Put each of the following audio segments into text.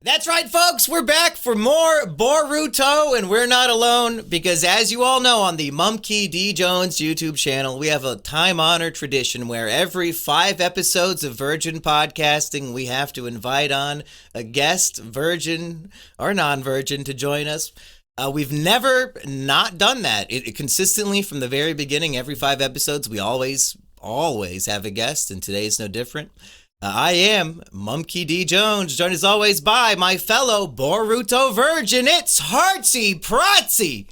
That's right, folks. We're back for more Boruto, and we're not alone because, as you all know, on the Mumkey D. Jones YouTube channel, we have a time-honored tradition where every 5 episodes of Virgin Podcasting, we have to invite on a guest, virgin or non-virgin, to join us. We've never not done that. It consistently, from the very beginning, every 5 episodes, we always have a guest, and today is no different. I am Mumkey D. Jones, joined as always by my fellow Boruto virgin. It's Heartsy Pratsy.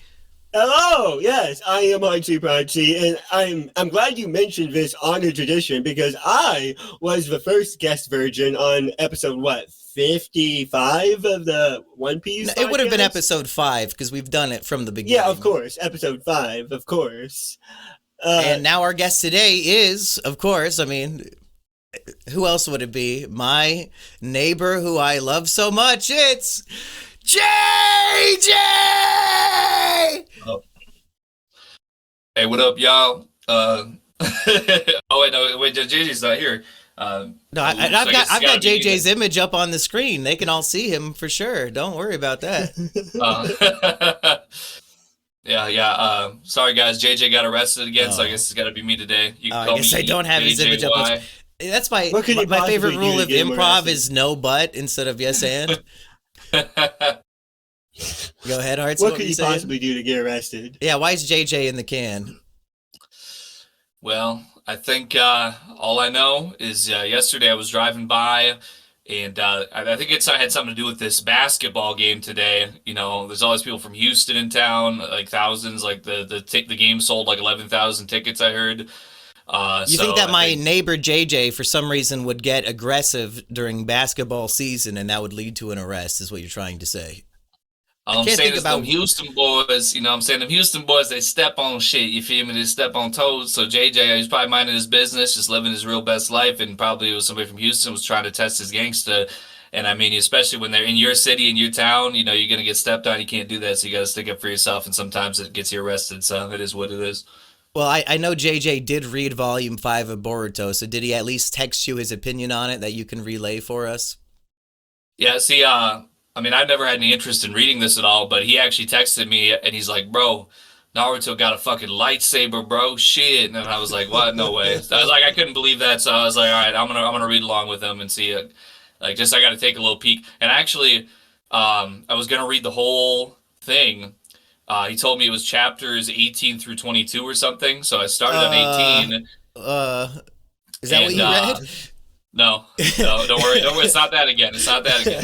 Hello, yes, I am Archie Prachi, and I'm glad you mentioned this honored tradition because I was the first guest virgin on episode 55 of the One Piece. It would have been podcast? episode 5 because we've done it from the beginning. Yeah, of course, episode 5, of course. And now our guest today is, of course, who else would it be? My neighbor who I love so much. It's JJ! Oh. Hey, what up, y'all? Oh wait, no, wait, JJ's not here. No, I've got JJ's image up on the screen. They can all see him for sure. Don't worry about that. Yeah. Sorry, guys. JJ got arrested again, so I guess it's got to be me today. You can call I guess me I don't have his image up. JJY. That's my possibly favorite do rule to of get him improv arrested? is no but instead of yes and. Go ahead, Arts. What were could you you saying? possibly do to get arrested? Yeah, why is JJ in the can? Well, I think all I know is yesterday I was driving by, and I think I had something to do with this basketball game today. You know, there's always people from Houston in town, like thousands. Like the game sold like 11,000 tickets, I heard. You think that my neighbor JJ, for some reason, would get aggressive during basketball season, and that would lead to an arrest? Is what you're trying to say? All I'm can't saying think is about- them Houston boys, them Houston boys, they step on shit, you feel me? They step on toes. So JJ, he's probably minding his business, just living his real best life, and probably was somebody from Houston was trying to test his gangsta. And I mean, especially when they're in your city, in your town, you're going to get stepped on. You can't do that, so you got to stick up for yourself, and sometimes it gets you arrested, so it is what it is. Well, I know JJ did read Volume 5 of Boruto, so did he at least text you his opinion on it that you can relay for us? Yeah, see, I've never had any interest in reading this at all, but he actually texted me, and he's like, bro, Naruto got a fucking lightsaber, bro, shit. And I was like, what? No way. So I was like, I couldn't believe that, so I was like, all right, I'm gonna read along with him and see it. Like, just I got to take a little peek. And actually, I was gonna read the whole thing. He told me it was chapters 18 through 22 or something, so I started on 18. Is that what you read? No, don't worry, it's not that again. It's not that again.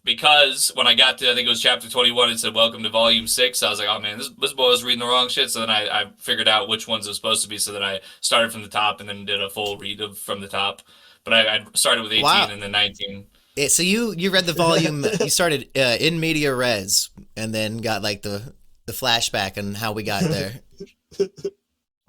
Because when I got to, I think it was chapter 21, it said, welcome to volume 6. I was like, oh man, this boy was reading the wrong shit. So then I figured out which ones it was supposed to be. So then I started from the top and then did a full read from the top. But I started with 18 and then 19. So you read the volume, you started in media res, and then got like the flashback on how we got there.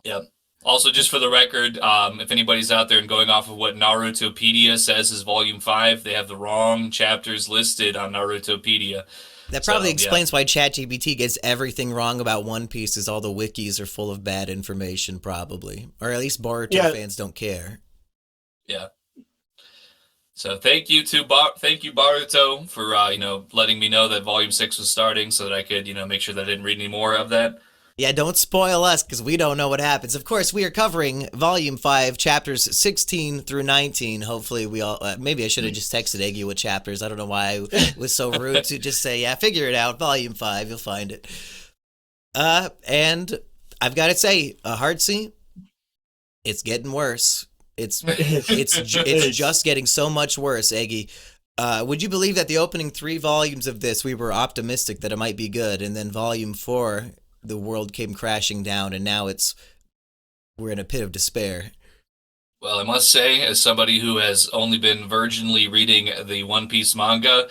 Yep. Also, just for the record, if anybody's out there and going off of what Narutopedia says is volume 5, they have the wrong chapters listed on Narutopedia. That probably So, explains why ChatGPT gets everything wrong about One Piece, is all the wikis are full of bad information, probably. Or at least Boruto fans don't care. Yeah. So thank you Boruto for letting me know that volume 6 was starting so that I could make sure that I didn't read any more of that. Yeah, don't spoil us because we don't know what happens. Of course, we are covering Volume 5, chapters 16 through 19. Hopefully we all... maybe I should have just texted Eggy with chapters. I don't know why I was so rude to just say, yeah, figure it out. Volume 5, you'll find it. And I've got to say, Heartsy, it's getting worse. It's just getting so much worse, Eggy. Would you believe that the opening 3 volumes of this, we were optimistic that it might be good, and then Volume 4... the world came crashing down, and now we're in a pit of despair. Well, I must say, as somebody who has only been virginally reading the One Piece manga,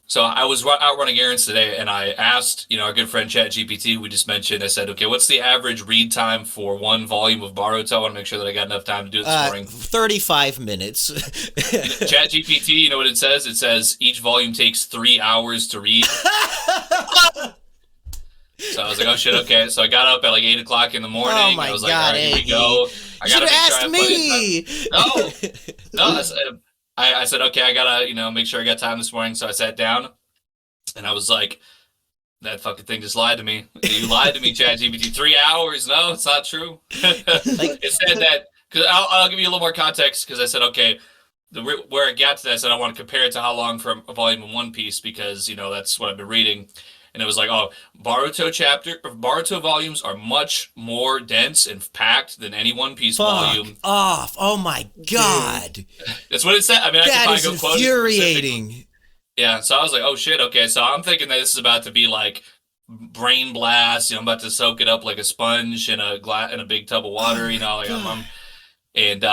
so I was out running errands today, and I asked, our good friend ChatGPT, who we just mentioned, I said, okay, what's the average read time for one volume of Boruto? I want to make sure that I got enough time to do it this morning. 35 minutes. ChatGPT, you know what it says? It says each volume takes 3 hours to read. So I was like, oh shit, okay. So I got up at like 8 o'clock in the morning. Oh my I was God, like, all right, here we Eggy. go. I You should gotta have make sure asked I put it me. No, I said, okay, I gotta, make sure I got time this morning. So I sat down and I was like, that fucking thing just lied to me. You lied to me, ChatGPT. 3 hours? No, it's not true. Like, It said that, because I'll give you a little more context, because I said, okay, where I got to that, I said I want to compare it to how long from a volume in One Piece, because, that's what I've been reading. And it was like, oh, Boruto volumes are much more dense and packed than any One Piece fuck volume. off. Oh my God. That's what it said. I mean, I can That probably is go quote it specifically. infuriating. Yeah, so I was like, oh shit, okay. So I'm thinking that this is about to be like brain blast. I'm about to soak it up like a sponge in a big tub of Oh water. my Like God. and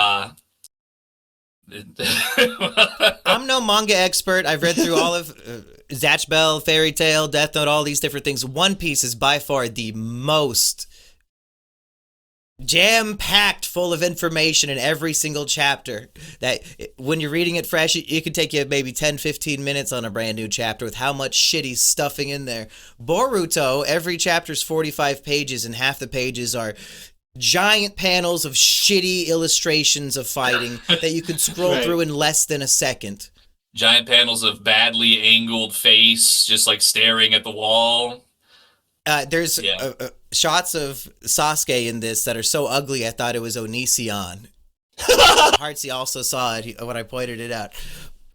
I'm no manga expert. I've read through all of Zatch Bell, Fairy Tail, Death Note, all these different things. One Piece is by far the most jam-packed full of information in every single chapter that when you're reading it fresh, it could take you maybe 10-15 minutes on a brand new chapter with how much shit he's stuffing in there. Boruto, every chapter's 45 pages and half the pages are giant panels of shitty illustrations of fighting that you can scroll Right. through in less than a second. giant panels of badly angled face, just like staring at the wall. There's Yeah. shots of Sasuke in this that are so ugly I thought it was Onision. Heartsy also saw it when I pointed it out.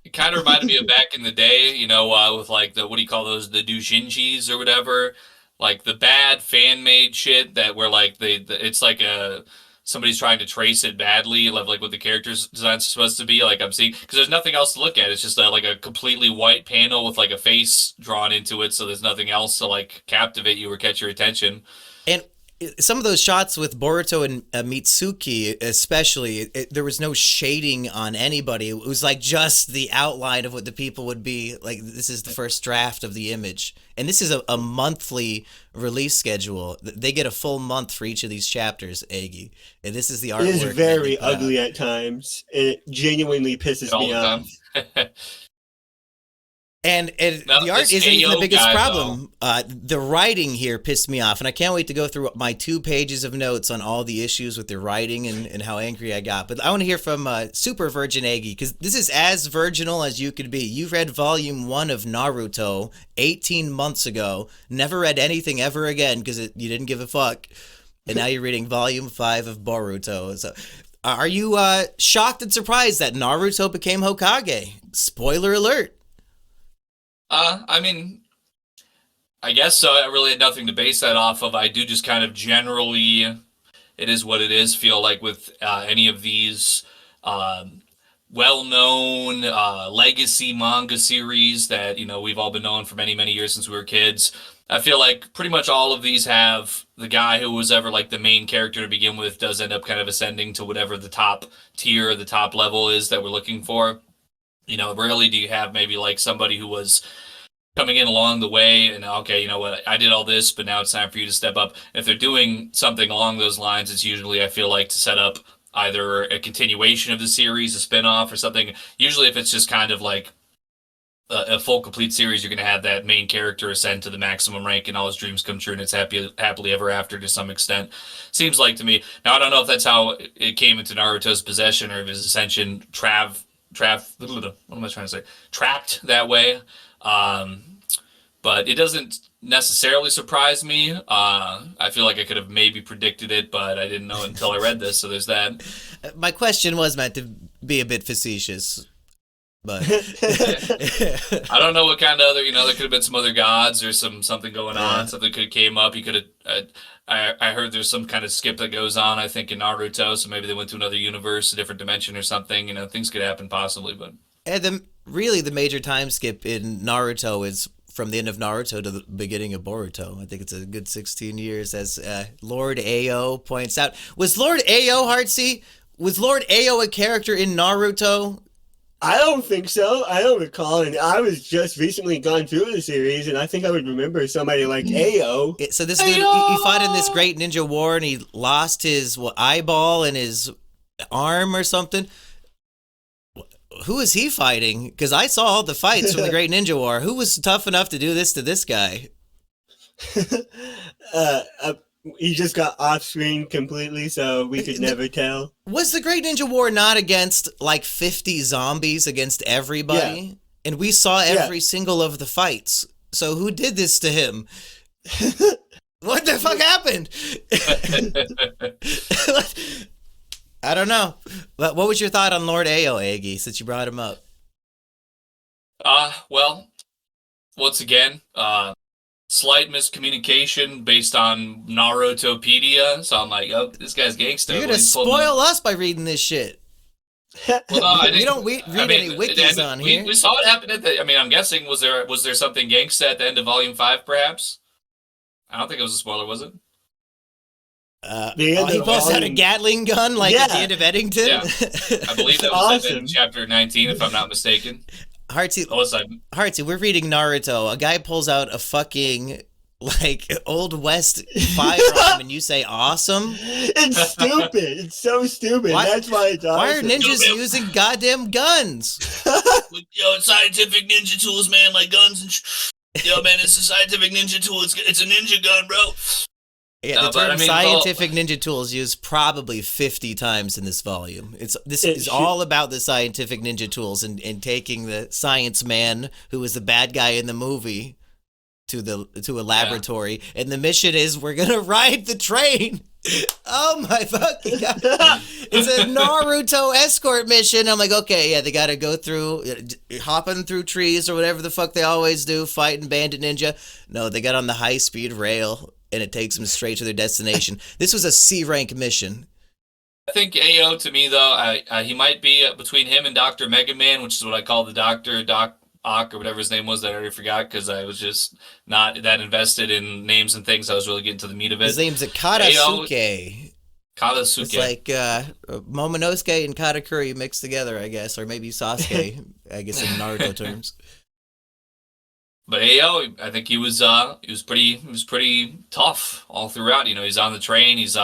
It kind of reminded me of back in the day, with like what do you call those, the doujinshis or whatever, like the bad fan made shit that where like it's like somebody's trying to trace it badly, like what the character's design's supposed to be. Like I'm seeing, because there's nothing else to look at. It's just like a completely white panel with like a face drawn into it, so there's nothing else to like captivate you or catch your attention. And some of those shots with Boruto and Mitsuki, especially, there was no shading on anybody. It was like just the outline of what the people would be. Like, this is the first draft of the image. And this is a monthly release schedule. They get a full month for each of these chapters, Eggy. And this is the artwork. It is that they very put out. ugly at times. It genuinely pisses All me the off. time. And Now, the art this isn't even the AO biggest guy, problem. The writing here pissed me off, and I can't wait to go through my 2 pages of notes on all the issues with the writing and how angry I got. But I want to hear from Super Virgin Eggy, because this is as virginal as you could be. You read Volume 1 of Naruto 18 months ago, never read anything ever again because you didn't give a fuck, and now you're reading Volume 5 of Boruto. So, are you shocked and surprised that Naruto became Hokage? Spoiler alert. I mean, I guess so. I really had nothing to base that off of. I do just kind of generally, it is what it is, feel like with any of these well-known legacy manga series that, we've all been known for many, many years since we were kids. I feel like pretty much all of these have the guy who was ever like the main character to begin with does end up kind of ascending to whatever the top tier or the top level is that we're looking for. Rarely do you have maybe like somebody who was coming in along the way and okay, you know what, I did all this, but now it's time for you to step up. And if they're doing something along those lines, it's usually, I feel like, to set up either a continuation of the series, a spin-off or something. Usually if it's just kind of like a full complete series, you're going to have that main character ascend to the maximum rank and all his dreams come true and it's happily ever after to some extent. Seems like to me. Now, I don't know if that's how it came into Naruto's possession or if his ascension what am I trying to say? Tracked that way. But it doesn't necessarily surprise me. I feel like I could have maybe predicted it, but I didn't know it until I read this, so there's that. My question was meant to be a bit facetious, but I don't know what kind of other, there could have been some other gods or something going on. Something could have came up. You could have, I heard there's some kind of skip that goes on, I think, in Naruto, so maybe they went to another universe, a different dimension or something. Things could happen possibly, but... And the major time skip in Naruto is from the end of Naruto to the beginning of Boruto. I think it's a good 16 years, as Lord Ao points out. Was Lord Ao, Heartsy? Was Lord Ao a character in Naruto? I don't think so. I don't recall. And I was just recently gone through the series, and I think I would remember somebody like Ao. So this dude, he fought in this great ninja war, and he lost his eyeball and his arm or something. Who is he fighting? Because I saw all the fights from the Great Ninja War. Who was tough enough to do this to this guy? he just got off screen completely, so we could never tell. Was the Great Ninja War not against like 50 zombies against everybody? Yeah. And we saw every Yeah. single of the fights. So who did this to him? What the fuck happened? I don't know. But what was your thought on Lord Ao, Eggy, since you brought him up? Well, once again, slight miscommunication based on Narutopedia. So I'm like, oh, this guy's gangster. You're gonna spoil us by reading this shit. Well, no, I We didn't. don't read any wikis on here. We saw it happen at the. I mean, I'm guessing was there something gangsta at the end of Volume 5, perhaps? I don't think it was a spoiler, was it? He pulls out a Gatling gun like at the end of Eddington. Yeah. I believe that was in chapter 19, if I'm not mistaken. Heartsy, we're reading Naruto. A guy pulls out a fucking like Old West firearm, and you say awesome. It's stupid. It's so stupid. That's why it's awesome. Why are ninjas using goddamn guns? It's scientific ninja tools, man, like guns and yo, man, it's a scientific ninja tool. It's a ninja gun, bro. Yeah, the term scientific ninja tools used probably 50 times in this volume. This is all about the scientific ninja tools and taking the science man who was the bad guy in the movie to a laboratory, and the mission is we're gonna ride the train. Oh my fucking god! It's a Naruto escort mission. I'm like, okay, yeah, they gotta go through, hopping through trees or whatever the fuck they always do, fighting bandit ninja. No, they got on the high speed rail, and it takes them straight to their destination. This was a C rank mission. I think AO, to me though, he might be between him and Dr. Mega Man, which is what I call the Doctor Doc Ock or whatever his name was that I already forgot because I was just not that invested in names and things. I was really getting to the meat of it. His name's Katasuke. Katasuke. It's like Momonosuke and Katakuri mixed together, I guess, or maybe Sasuke, I guess in Naruto terms. But AO, I think he was pretty tough all throughout. You know, he's on the train. He's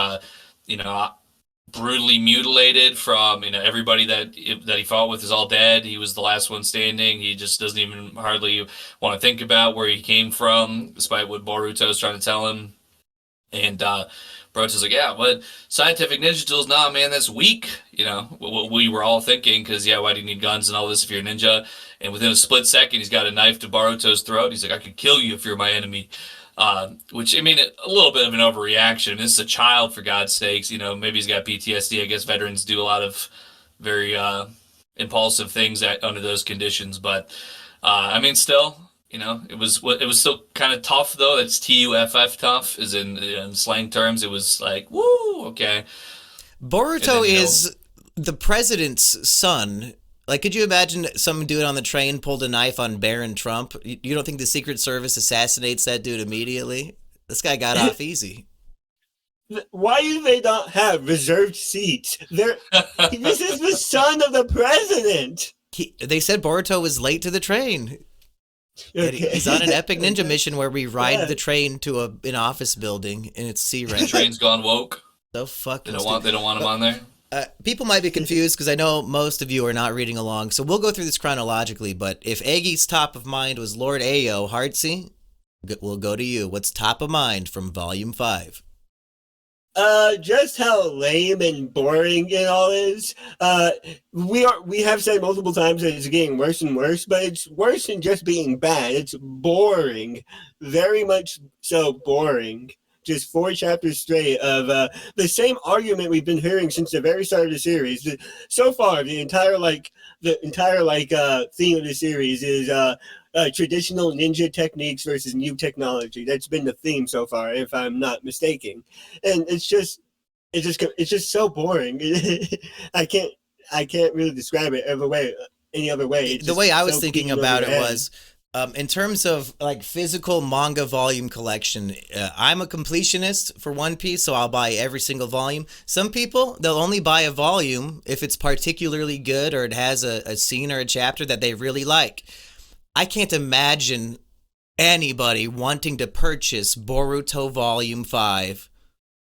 brutally mutilated from everybody that he fought with is all dead. He was the last one standing. He just doesn't even hardly want to think about where he came from, despite what Boruto's trying to tell him. And Boruto's like, yeah, but scientific ninja tools, nah, man, that's weak. You know, what we were all thinking, because why do you need guns and all this if you're a ninja? And within a split second, he's got a knife to Boruto's throat. He's like, I could kill you if you're my enemy. Which, I mean, a little bit of an overreaction. This is a child, for God's sakes. You know, maybe he's got PTSD. I guess veterans do a lot of very impulsive things under those conditions. But, I mean, still, it was still kind of tough, though. It's TUFF tough, is in slang terms. It was like, woo, okay. Boruto is the president's son. Like, could you imagine some dude on the train pulled a knife on Barron Trump? You don't think the Secret Service assassinates that dude immediately? This guy got off easy. Why do they not have reserved seats? This is the son of the president. They said Boruto was late to the train. Okay. He's on an epic ninja mission where we ride the train to an office building, and it's C-rank. The train's gone woke. So fucking. They don't want him on there. People might be confused because I know most of you are not reading along, so we'll go through this chronologically. But if Eggy's top of mind was Lord Ao, Heartsy, we'll go to you. What's top of mind from Volume 5? Just how lame and boring it all is. We have said multiple times that it's getting worse and worse, but it's worse than just being bad. It's boring, very much so boring. Just 4 chapters straight of the same argument we've been hearing since the very start of the series. So far, the entire theme of the series is traditional ninja techniques versus new technology. That's been the theme so far, if I'm not mistaken. And it's just so boring. I can't really describe it any other way. The way I was thinking about it was, in terms of like physical manga volume collection, I'm a completionist for One Piece, so I'll buy every single volume. Some people, they'll only buy a volume if it's particularly good or it has a scene or a chapter that they really like. I can't imagine anybody wanting to purchase Boruto Volume 5.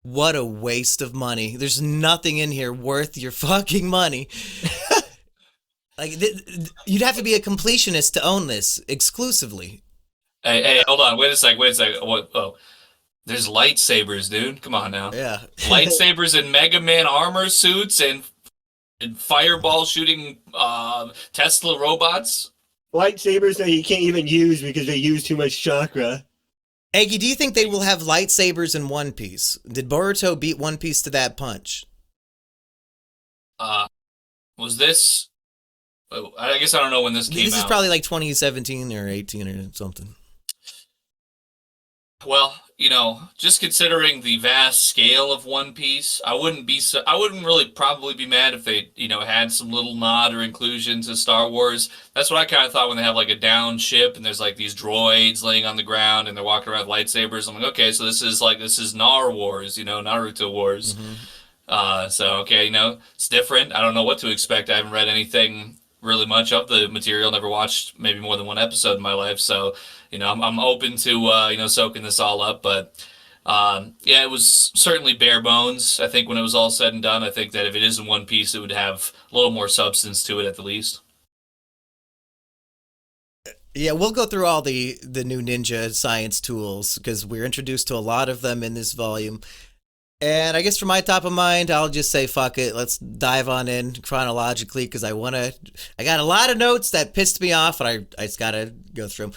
What a waste of money. There's nothing in here worth your fucking money. Like, you'd have to be a completionist to own this exclusively. Hey, hold on. Wait a second. What? Oh. There's lightsabers, dude. Come on now. Yeah. Lightsabers and Mega Man armor suits and fireball shooting Tesla robots. Lightsabers that you can't even use because they use too much chakra. Eggy, do you think they will have lightsabers in One Piece? Did Boruto beat One Piece to that punch? Was this? I guess I don't know when this came This is out. probably like 2017 or 18 or something. Well, just considering the vast scale of One Piece, I wouldn't really probably be mad if they, had some little nod or inclusion to Star Wars. That's what I kind of thought when they have like a down ship and there's like these droids laying on the ground and they're walking around with lightsabers. I'm like, okay, so this is Nar Wars, Naruto Wars. So okay, it's different. I don't know what to expect. I haven't read anything really much of the material. Never watched maybe more than one episode in my life. So, I'm open to soaking this all up. But yeah, it was certainly bare bones. I think when it was all said and done, I think that if it is in One Piece, it would have a little more substance to it at the least. Yeah, we'll go through all the new ninja science tools because we're introduced to a lot of them in this volume. And I guess for my top of mind, I'll just say fuck it. Let's dive on in chronologically because I got a lot of notes that pissed me off and I just gotta go through them.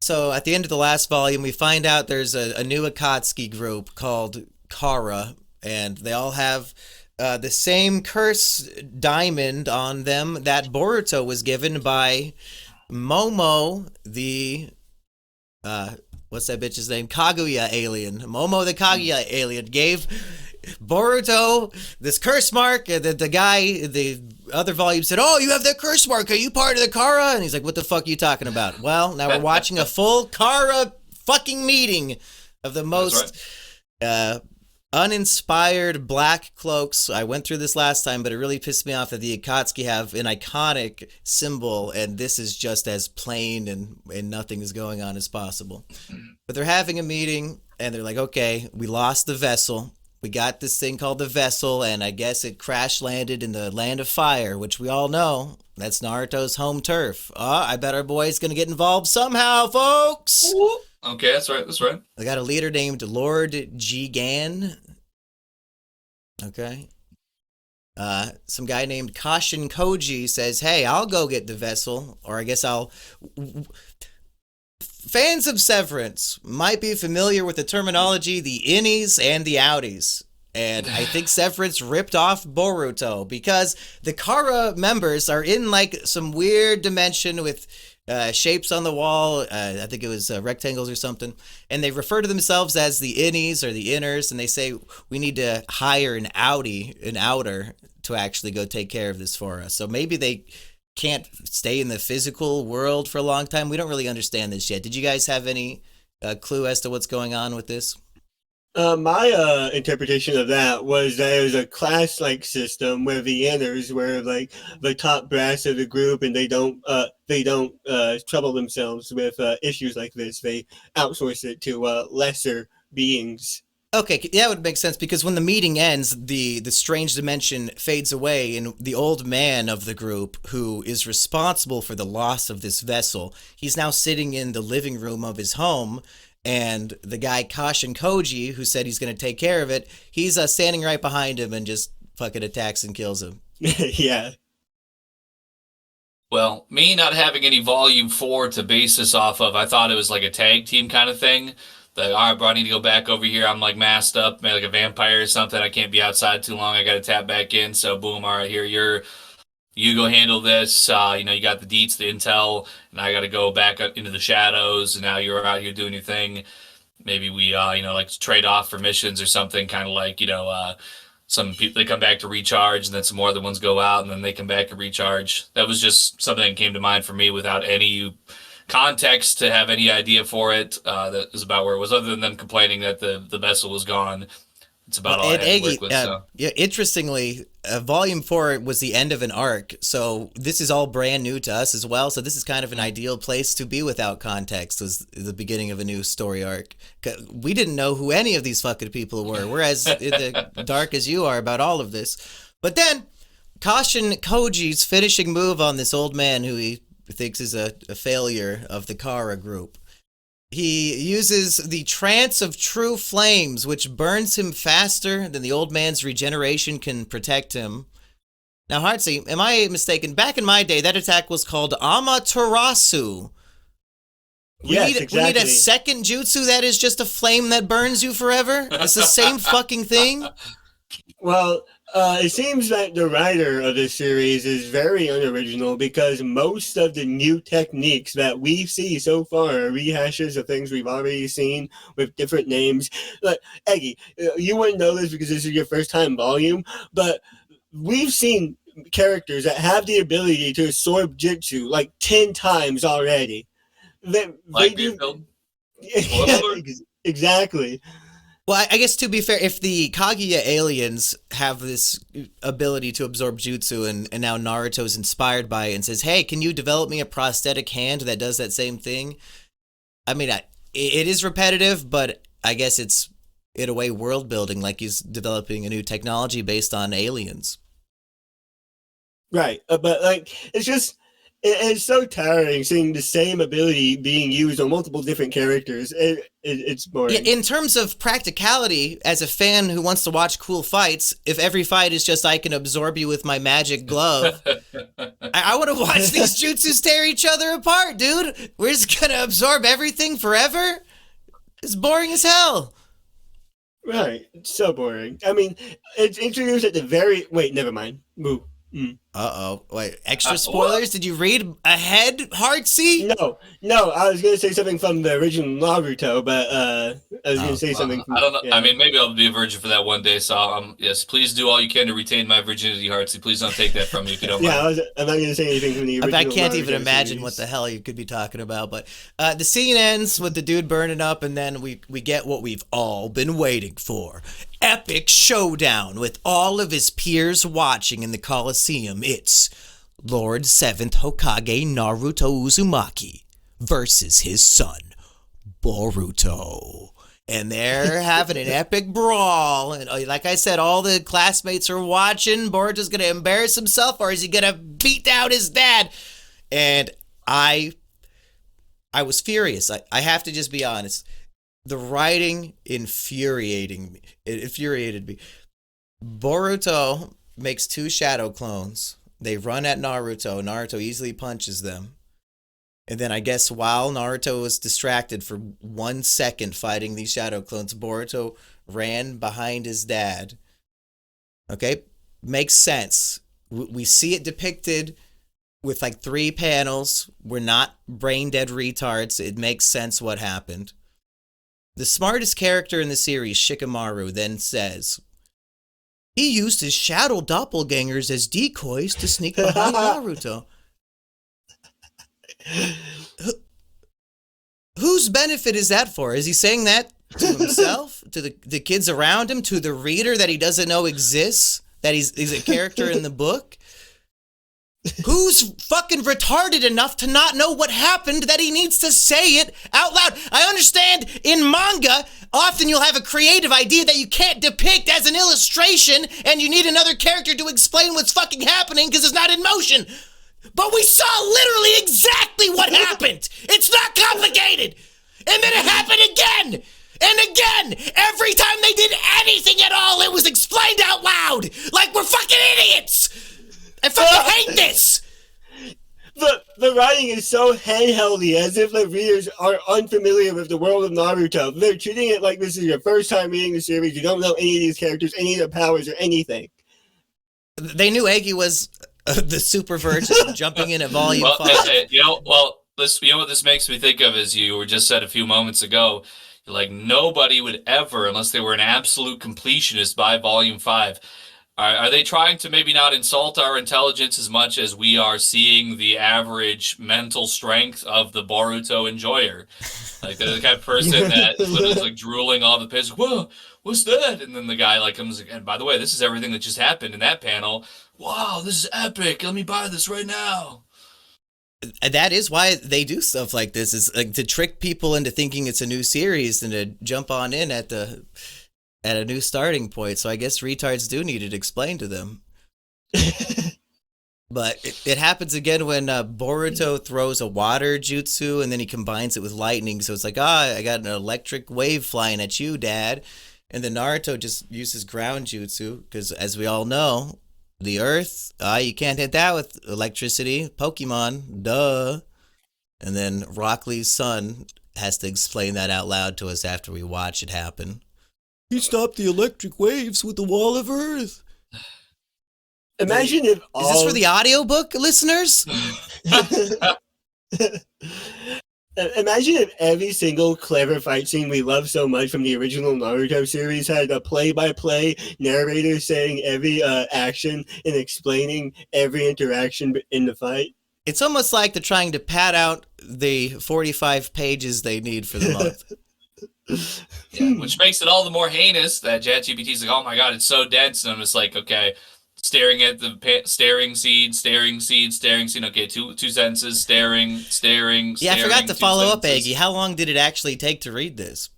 So at the end of the last volume, we find out there's a new Akatsuki group called Kara, and they all have the same curse diamond on them that Boruto was given by Momo, the what's that bitch's name? Kaguya alien. Momo the Kaguya alien gave Boruto this curse mark. The guy, the other volume said, "Oh, you have that curse mark. Are you part of the Kara?" And he's like, "What the fuck are you talking about?" Well, now we're watching a full Kara fucking meeting of the most uninspired black cloaks. I went through this last time, but it really pissed me off that the Akatsuki have an iconic symbol, and this is just as plain and nothing is going on as possible. But they're having a meeting, and they're like, okay, we lost the vessel. We got this thing called the vessel, and I guess it crash landed in the Land of Fire, which we all know. That's Naruto's home turf. I bet our boy's gonna get involved somehow, folks! Okay, that's right. That's right. I got a leader named Lord Jigan. Okay. Some guy named Kashin Koji says, "Hey, I'll go get the vessel," or I guess I'll. Fans of Severance might be familiar with the terminology, the innies and the outies. And I think Severance ripped off Boruto because the Kara members are in like some weird dimension with shapes on the wall. I think it was rectangles or something. And they refer to themselves as the innies or the inners. And they say, we need to hire an outer to actually go take care of this for us. So maybe they can't stay in the physical world for a long time. We don't really understand this yet. Did you guys have any clue as to what's going on with this? My interpretation of that was that it was a class-like system where the inners were like the top brass of the group, and they don't trouble themselves with issues like this. They outsource it to lesser beings. Okay, that would make sense because when the meeting ends, the strange dimension fades away, and the old man of the group, who is responsible for the loss of this vessel, he's now sitting in the living room of his home, and the guy Kashin Koji, who said he's going to take care of it, he's standing right behind him and just fucking attacks and kills him. Yeah. Well, me not having any volume 4 to base this off of, I thought it was like a tag team kind of thing. Like, all right, bro, I need to go back over here. I'm like masked up, maybe like a vampire or something. I can't be outside too long. I got to tap back in. So boom, all right, here you go handle this. You got the deets, the intel, and I got to go back up into the shadows. And now you're out here doing your thing. Maybe we, like trade off for missions or something. Kind of like, some people, they come back to recharge, and then some more other ones go out, and then they come back and recharge. That was just something that came to mind for me without any context to have any idea for it. That is about where it was, other than them complaining that the vessel was gone. It's about all I had to work with. Yeah, interestingly, Volume 4 was the end of an arc, so this is all brand new to us as well. So this is kind of an ideal place to be without context, was the beginning of a new story arc. We didn't know who any of these fucking people were. We're as in the dark as you are about all of this. But then, Kashin Koji's finishing move on this old man who he thinks is a failure of the Kara group. He uses the trance of true flames, which burns him faster than the old man's regeneration can protect him. Now, Heartsy, am I mistaken? Back in my day, that attack was called Amaterasu. Yes, We need a exactly. second jutsu that is just a flame that burns you forever? It's the same fucking thing? Well, it seems that the writer of this series is very unoriginal because most of the new techniques that we see so far are rehashes of things we've already seen with different names. Like, Eggy, you wouldn't know this because this is your first time volume, but we've seen characters that have the ability to absorb jutsu like 10 times already. They Like do. Beerfield. Yeah, Spoiler alert. exactly. Well, I guess to be fair, if the Kaguya aliens have this ability to absorb jutsu and now Naruto's inspired by it and says, hey, can you develop me a prosthetic hand that does that same thing? I mean, it is repetitive, but I guess it's, in a way, world building, like he's developing a new technology based on aliens. Right. But like, it's just, it's so tiring seeing the same ability being used on multiple different characters. It's Yeah, boring. in terms of practicality, as a fan who wants to watch cool fights, if every fight is just I can absorb you with my magic glove, I want to watch these jutsus tear each other apart, dude. We're just gonna absorb everything forever? It's boring as hell. Right. It's so boring. I mean, it's introduced at the very. Wait, never mind. Moo. Mm. Uh-oh. Wait, extra What? spoilers? Did you read ahead, Heartsy? No. I was gonna say something from the original Naruto, but I was gonna Oh, say something. I don't know. Yeah. I mean, maybe I'll be a virgin for that one day. So, yes, please do all you can to retain my virginity, Heartsy. Please don't take that from me if you don't Yeah, mind. I'm not gonna say anything from the original. I can't even Naruto imagine series. what the hell you could be talking about, but the scene ends with the dude burning up, and then we get what we've all been waiting for. Epic showdown with all of his peers watching in the Coliseum. It's Lord 7th Hokage Naruto Uzumaki versus his son, Boruto. And they're having an epic brawl. And like I said, all the classmates are watching. Boruto's going to embarrass himself, or is he going to beat down his dad? And I was furious. I have to just be honest. The writing It infuriated me. Boruto makes two shadow clones. They run at Naruto. Naruto easily punches them. And then I guess while Naruto was distracted for 1 second fighting these shadow clones, Boruto ran behind his dad. Okay? Makes sense. We see it depicted with like 3 panels. We're not brain dead retards. It makes sense what happened. The smartest character in the series, Shikamaru, then says, he used his shadow doppelgangers as decoys to sneak behind Naruto. Whose benefit is that for? Is he saying that to himself, to the kids around him, to the reader that he doesn't know exists, that he's a character in the book? Who's fucking retarded enough to not know what happened that he needs to say it out loud? I understand in manga, often you'll have a creative idea that you can't depict as an illustration, and you need another character to explain what's fucking happening because it's not in motion. But we saw literally exactly what happened. It's not complicated. And then it happened again. And again. Every time they did anything at all, it was explained out loud. Like we're fucking idiots. I fucking hate this. The writing is so handheldy, as if the readers are unfamiliar with the world of Naruto. They're treating it like this is your first time reading the series. You don't know any of these characters, any of their powers, or anything. They knew Eggy was the super virgin jumping in at volume 5. What this makes me think of is you were just said a few moments ago. Like nobody would ever, unless they were an absolute completionist, buy volume 5. Are they trying to maybe not insult our intelligence as much as we are seeing the average mental strength of the Boruto enjoyer? Like they're the kind of person that literally is like drooling all the pages. Whoa, what's that? And then the guy like comes, and by the way, this is everything that just happened in that panel. Wow, this is epic. Let me buy this right now. That is why they do stuff like this, is like to trick people into thinking it's a new series and to jump on in at a new starting point. So I guess retards do need it explained to them. But it happens again when Boruto throws a water jutsu and then he combines it with lightning. So it's like, I got an electric wave flying at you, Dad. And then Naruto just uses ground jutsu because, as we all know, the Earth, you can't hit that with electricity. Pokemon, duh. And then Rock Lee's son has to explain that out loud to us after we watch it happen. He stopped the electric waves with the wall of Earth. Imagine if Is this for the audiobook listeners? Imagine if every single clever fight scene we love so much from the original Naruto series had a play-by-play narrator saying every action and explaining every interaction in the fight. It's almost like they're trying to pad out the 45 pages they need for the month. Yeah, which makes it all the more heinous that ChatGPT's like, oh my god, it's so dense, and I'm just like, okay, staring at the staring scene. Okay, two sentences, staring. Yeah, I forgot to follow up, sentences. Eggy. How long did it actually take to read this?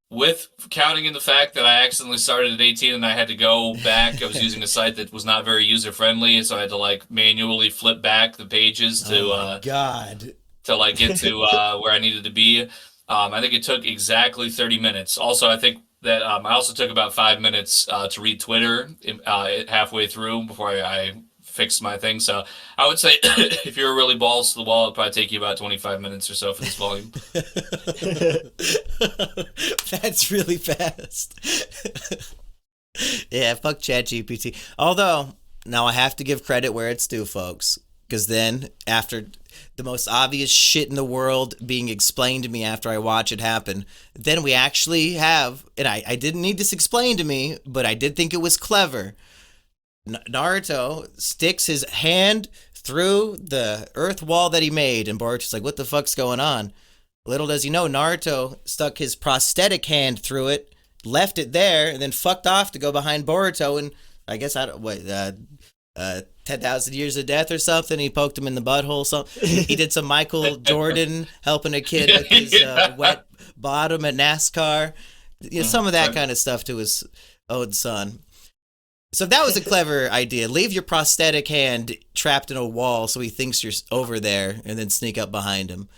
With counting in the fact that I accidentally started at 18 and I had to go back, I was using a site that was not very user friendly, so I had to like manually flip back the pages to God. to like get to where I needed to be. I think it took exactly 30 minutes. Also, I think that I also took about 5 minutes to read Twitter halfway through before I fixed my thing. So I would say if you're really balls to the wall, it'd probably take you about 25 minutes or so for this volume. That's really fast. Yeah, fuck ChatGPT. Although, now I have to give credit where it's due, folks. Because then, after the most obvious shit in the world being explained to me after I watch it happen, then we actually have, and I didn't need this explained to me, but I did think it was clever. Naruto sticks his hand through the earth wall that he made, and Boruto's like, what the fuck's going on? Little does he know, Naruto stuck his prosthetic hand through it, left it there, and then fucked off to go behind Boruto, and I guess, 10,000 years of death or something. He poked him in the butthole. He did some Michael Jordan helping a kid with his wet bottom at NASCAR. You know, some of that kind of stuff to his own son. So that was a clever idea. Leave your prosthetic hand trapped in a wall so he thinks you're over there and then sneak up behind him.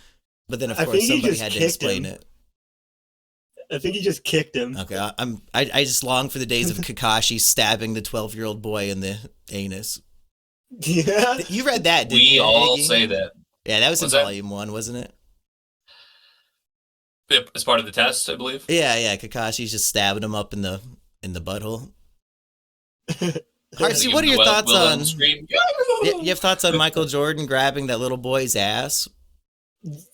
But then, of course, somebody had to explain it. I think he just kicked him. Okay, I just long for the days of Kakashi stabbing the 12-year-old boy in the anus. Yeah. You read that, didn't We you, all Eggy? say that. Yeah, that was in that? volume 1, wasn't it? As part of the test, I believe. Yeah, Kakashi's just stabbing him up in the butthole. Harsey, what are your thoughts on... You have thoughts on Michael Jordan grabbing that little boy's ass?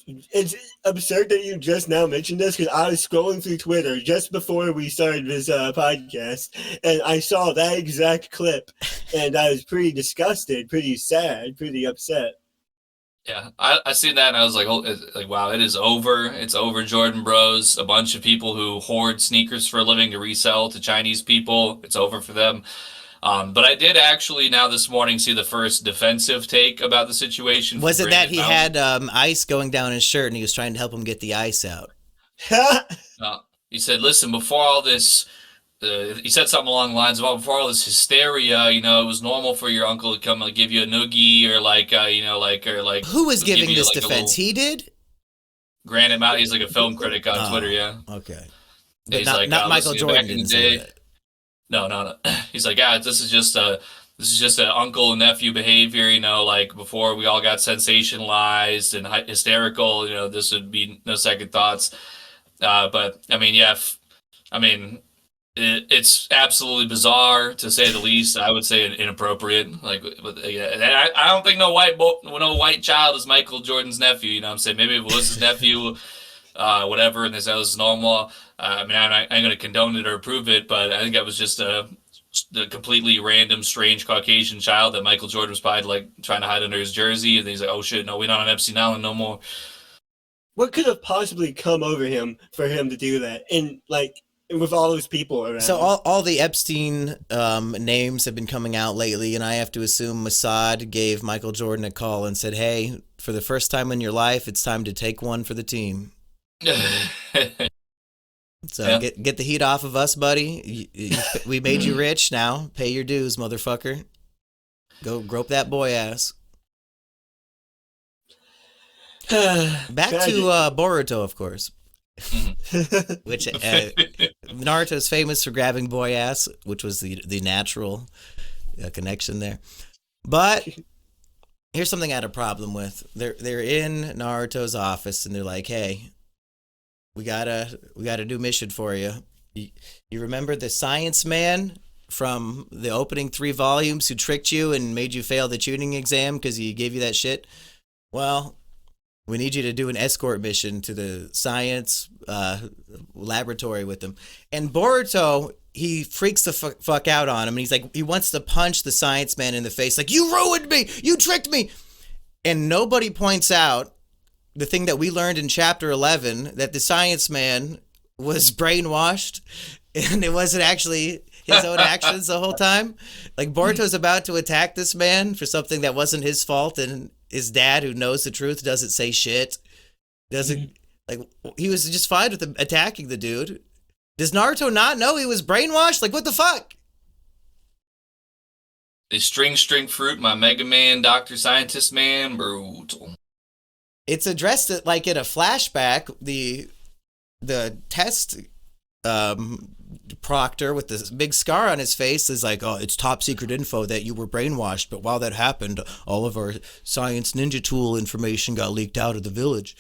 It's absurd that you just now mentioned this because I was scrolling through Twitter just before we started this podcast, and I saw that exact clip, and I was pretty disgusted, pretty sad, pretty upset. Yeah, I seen that and I was like, oh, wow, it is over. It's over, Jordan Bros. A bunch of people who hoard sneakers for a living to resell to Chinese people. It's over for them. But I did actually now this morning see the first defensive take about the situation. Was it that he had ice going down his shirt and he was trying to help him get the ice out? He said, listen, before all this, he said something along the lines of, before all this hysteria, it was normal for your uncle to come and give you a noogie or Who was giving this defense? He did? Granted, he's like a film critic on Twitter, yeah. Okay. But he's not Michael Jordan didn't say that. No. He's like, yeah, this is just an uncle and nephew behavior, like before we all got sensationalized and hysterical, this would be no second thoughts. But I mean, yeah, it's absolutely bizarre to say the least. I would say inappropriate. Like, and I don't think no white child is Michael Jordan's nephew. You know what I'm saying? Maybe if it was his nephew, whatever, and they said it was normal. I'm not going to condone it or approve it, but I think that was just a completely random, strange Caucasian child that Michael Jordan was probably like trying to hide under his jersey, and he's like, "Oh shit, no, we're not on Epstein Island no more." What could have possibly come over him for him to do that? And like with all those people around. So all the Epstein names have been coming out lately, and I have to assume Mossad gave Michael Jordan a call and said, "Hey, for the first time in your life, it's time to take one for the team." So yeah. Get the heat off of us, buddy. We made you rich. Now pay your dues, motherfucker. Go grope that boy ass. Back to Boruto, of course. Which Naruto's famous for grabbing boy ass, which was the natural connection there. But here's something I had a problem with. They're in Naruto's office and they're like, "Hey, we got a new mission for you. You remember the science man from the opening 3 volumes who tricked you and made you fail the tuning exam because he gave you that shit? Well, we need you to do an escort mission to the science laboratory with him." And Boruto, he freaks the fuck out on him. And he's like, he wants to punch the science man in the face. Like, "You ruined me. You tricked me." And nobody points out the thing that we learned in chapter 11, that the science man was brainwashed and it wasn't actually his own actions the whole time. Like, Boruto's about to attack this man for something that wasn't his fault, and his dad, who knows the truth, doesn't say shit. Doesn't, like, he was just fine with attacking the dude. Does Naruto not know he was brainwashed? Like, what the fuck? The string fruit, my Mega Man, Dr. Scientist Man, brutal. It's addressed like in a flashback. The test proctor with this big scar on his face is like, "Oh, it's top secret info that you were brainwashed, but while that happened, all of our science ninja tool information got leaked out of the village."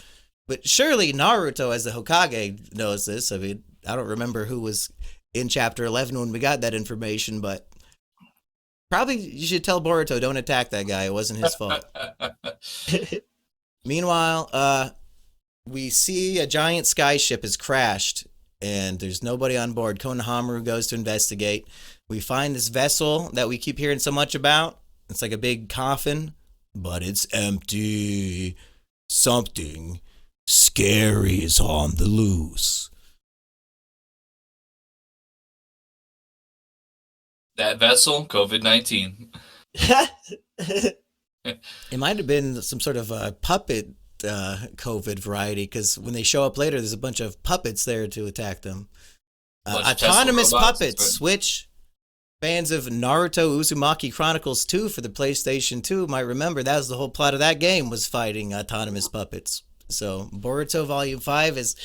But surely Naruto, as the Hokage, knows this. I mean, I don't remember who was in chapter 11 when we got that information, but probably you should tell Boruto, don't attack that guy. It wasn't his fault. Meanwhile, we see a giant skyship has crashed and there's nobody on board. Konohamaru goes to investigate. We find this vessel that we keep hearing so much about. It's like a big coffin, but it's empty. Something scary is on the loose. That vessel, COVID-19. It might have been some sort of a puppet COVID variety, because when they show up later, there's a bunch of puppets there to attack them. Autonomous puppets, which fans of Naruto Uzumaki Chronicles 2 for the PlayStation 2 might remember. That was the whole plot of that game, was fighting autonomous puppets. So Boruto Volume 5 is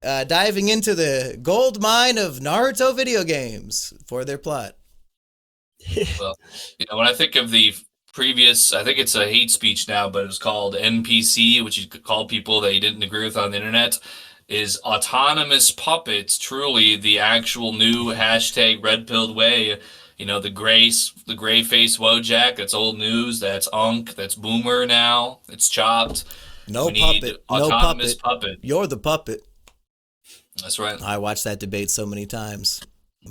diving into the gold mine of Naruto video games for their plot. Well, when I think of the previous, I think it's a hate speech now, but it was called NPC, which you could call people that you didn't agree with on the internet. Is autonomous puppets truly the actual new hashtag red-pilled way? The gray face Wojak, that's old news, that's Unk, that's Boomer now, it's Chopped. No puppet. Autonomous puppet. You're the puppet. That's right. I watched that debate so many times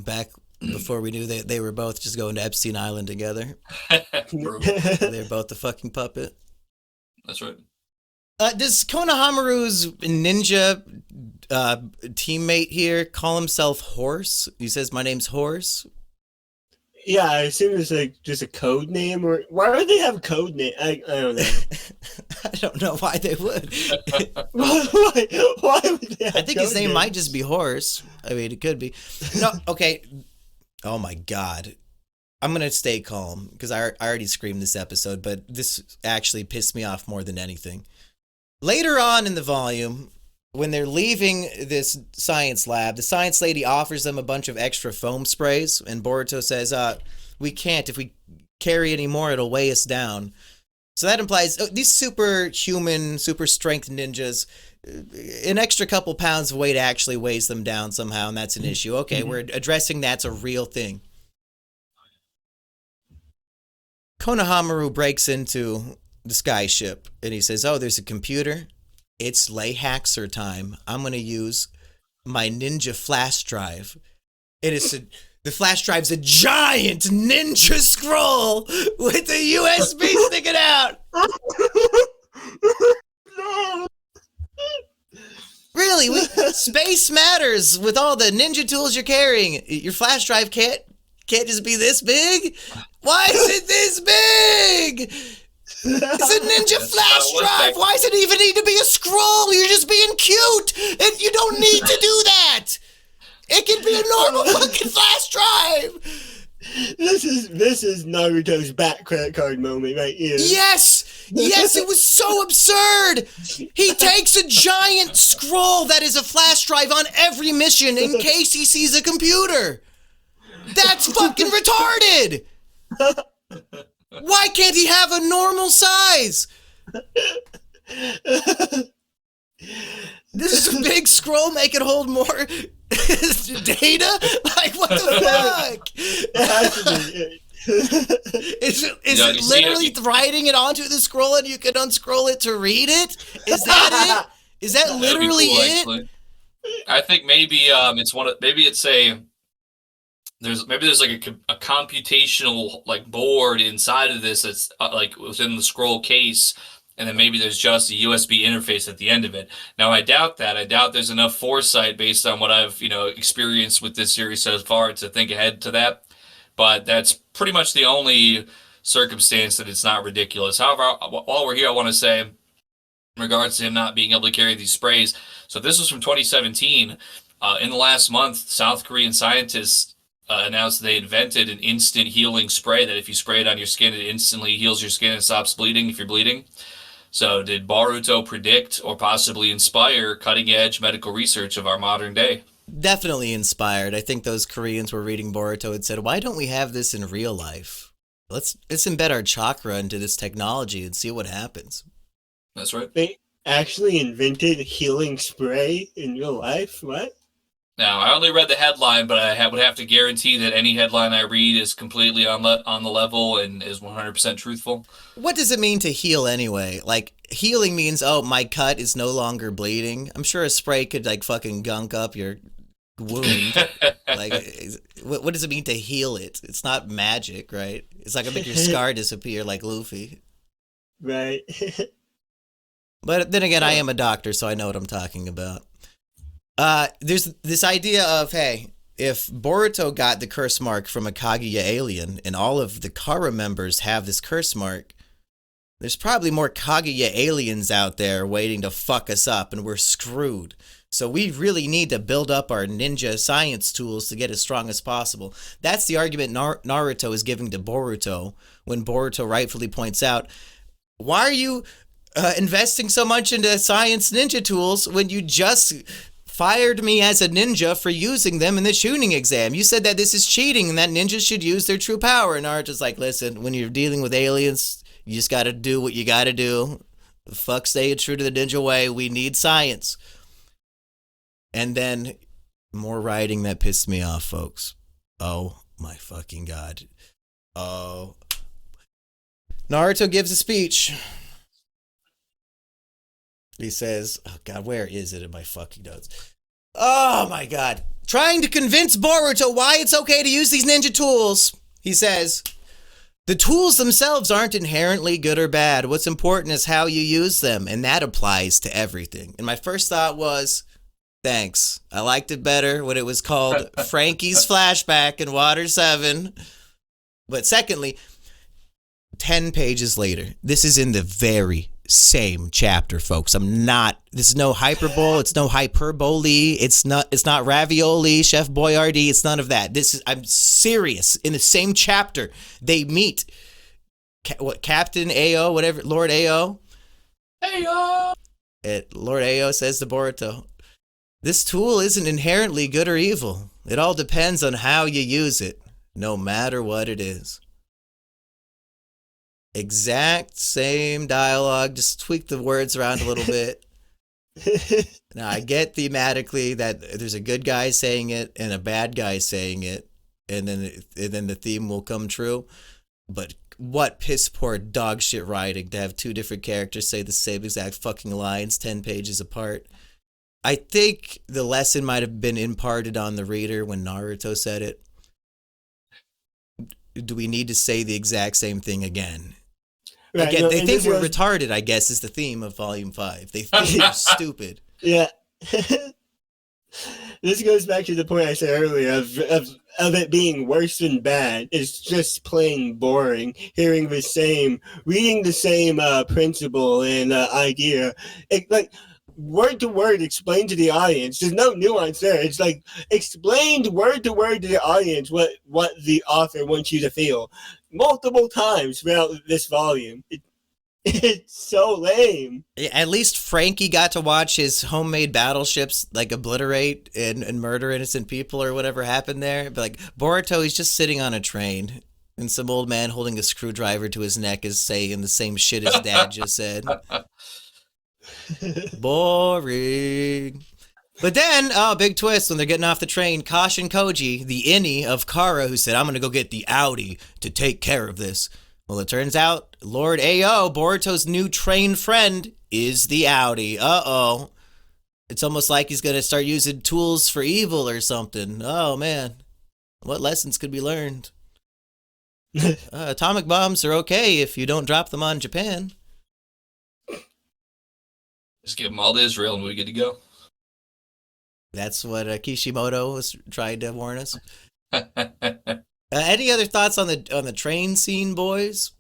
back before we knew they were both just going to Epstein Island together. They're both the fucking puppet. That's right. Does Konohamaru's ninja teammate here call himself Horse? He says, "My name's Horse." Yeah, I assume it's like just a code name, or why would they have code name? I don't know. I don't know why they would. why would they have I think his name names? might just be Horse. I mean, it could be. No, okay. Oh my God. I'm going to stay calm because I already screamed this episode, but this actually pissed me off more than anything. Later on in the volume, when they're leaving this science lab, the science lady offers them a bunch of extra foam sprays, and Boruto says, "We can't. If we carry any more, it'll weigh us down." So that implies these superhuman, super strength ninjas, an extra couple pounds of weight actually weighs them down somehow, and that's an issue. Okay, we're addressing that's a real thing. Konohamaru breaks into the skyship, and he says, "Oh, there's a computer. It's lay haxer time. I'm going to use my ninja flash drive." And the flash drive's a giant ninja scroll with a USB sticking out. No. Really? Space matters with all the ninja tools you're carrying. Your flash drive can't just be this big? Why is it this big? It's a ninja flash drive. Why does it even need to be a scroll? You're just being cute. And you don't need to do that. It can be a normal fucking flash drive. This is Naruto's back credit card moment right here. Yes! Yes, it was so absurd! He takes a giant scroll that is a flash drive on every mission in case he sees a computer! That's fucking retarded! Why can't he have a normal size? This is a big scroll, make it hold more data? Like, what the fuck? It has to be. Is it literally writing it onto the scroll and you can unscroll it to read it? Is that it? Is that literally cool, it? actually. I think maybe it's there's like a computational like board inside of this that's like within the scroll case, and then maybe there's just a USB interface at the end of it. Now I doubt that. I doubt there's enough foresight based on what I've experienced with this series so far to think ahead to that. But that's pretty much the only circumstance that it's not ridiculous. However, while we're here, I want to say, in regards to him not being able to carry these sprays, so this was from 2017. In the last month, South Korean scientists announced they invented an instant healing spray that if you spray it on your skin, it instantly heals your skin and stops bleeding if you're bleeding. So did Boruto predict or possibly inspire cutting-edge medical research of our modern day? Definitely inspired. I think those Koreans were reading Boruto and said, why don't we have this in real life? Let's embed our chakra into this technology and see what happens. That's right. They actually invented healing spray in real life? What? Now, I only read the headline, but I would have to guarantee that any headline I read is completely on the level and is 100% truthful. What does it mean to heal anyway? Like, healing means, oh, my cut is no longer bleeding. I'm sure a spray could, like, fucking gunk up your wound. Like, what does it mean to heal it? It's not magic, right? It's not gonna make your scar disappear like Luffy. Right. But then again, I am a doctor, so I know what I'm talking about. There's this idea of, hey, if Boruto got the curse mark from a Kaguya alien and all of the Kara members have this curse mark, there's probably more Kaguya aliens out there waiting to fuck us up and we're screwed. So we really need to build up our ninja science tools to get as strong as possible. That's the argument Naruto is giving to Boruto when Boruto rightfully points out, why are you investing so much into science ninja tools when you just fired me as a ninja for using them in the tuning exam? You said that this is cheating and that ninjas should use their true power. And Naruto's like, listen, when you're dealing with aliens, you just got to do what you got to do. Fuck staying true to the ninja way. We need science. And then more writing that pissed me off, folks. Oh my fucking God. Oh. Naruto gives a speech. He says, oh God, where is it in my fucking notes? Oh my God. Trying to convince Boruto why it's okay to use these ninja tools. He says, the tools themselves aren't inherently good or bad. What's important is how you use them, and that applies to everything. And my first thought was, thanks. I liked it better when it was called Frankie's Flashback in Water 7. But secondly, 10 pages later, this is in the very same chapter, folks. This is no hyperbole, it's no hyperbole, it's not ravioli, Chef Boyardee, it's none of that. I'm serious. In the same chapter, they meet Captain Ao, whatever, Lord Ao. Ao! Lord Ao says to Boruto, this tool isn't inherently good or evil. It all depends on how you use it, no matter what it is. Exact same dialogue, just tweak the words around a little bit. Now, I get thematically that there's a good guy saying it and a bad guy saying it, and then the theme will come true. But what piss poor dog shit writing to have two different characters say the same exact fucking lines 10 pages apart. I think the lesson might have been imparted on the reader when Naruto said it. Do we need to say the exact same thing again? Right, Again, they think we're was... retarded, I guess, is the theme of Volume 5. They think we're stupid. Yeah. This goes back to the point I said earlier of it being worse than bad. It's just plain boring. Reading the same principle and idea. word to word explained to the audience. There's no nuance there. It's like explained word to word to the audience what the author wants you to feel multiple times throughout this volume. It's so lame. At least Frankie got to watch his homemade battleships like obliterate and murder innocent people or whatever happened there. But like Boruto, he's just sitting on a train and some old man holding a screwdriver to his neck is saying the same shit his dad just said. Boring. But then, oh, big twist when they're getting off the train. Caution Koji, the innie of Kara, who said, I'm going to go get the Audi to take care of this. Well, it turns out Lord A.O., Boruto's new train friend, is the Audi. Uh-oh. It's almost like he's going to start using tools for evil or something. Oh, man. What lessons could be learned? Atomic bombs are okay if you don't drop them on Japan. Just give them all to Israel and we get to go. That's what Kishimoto was trying to warn us. Any other thoughts on the train scene, boys?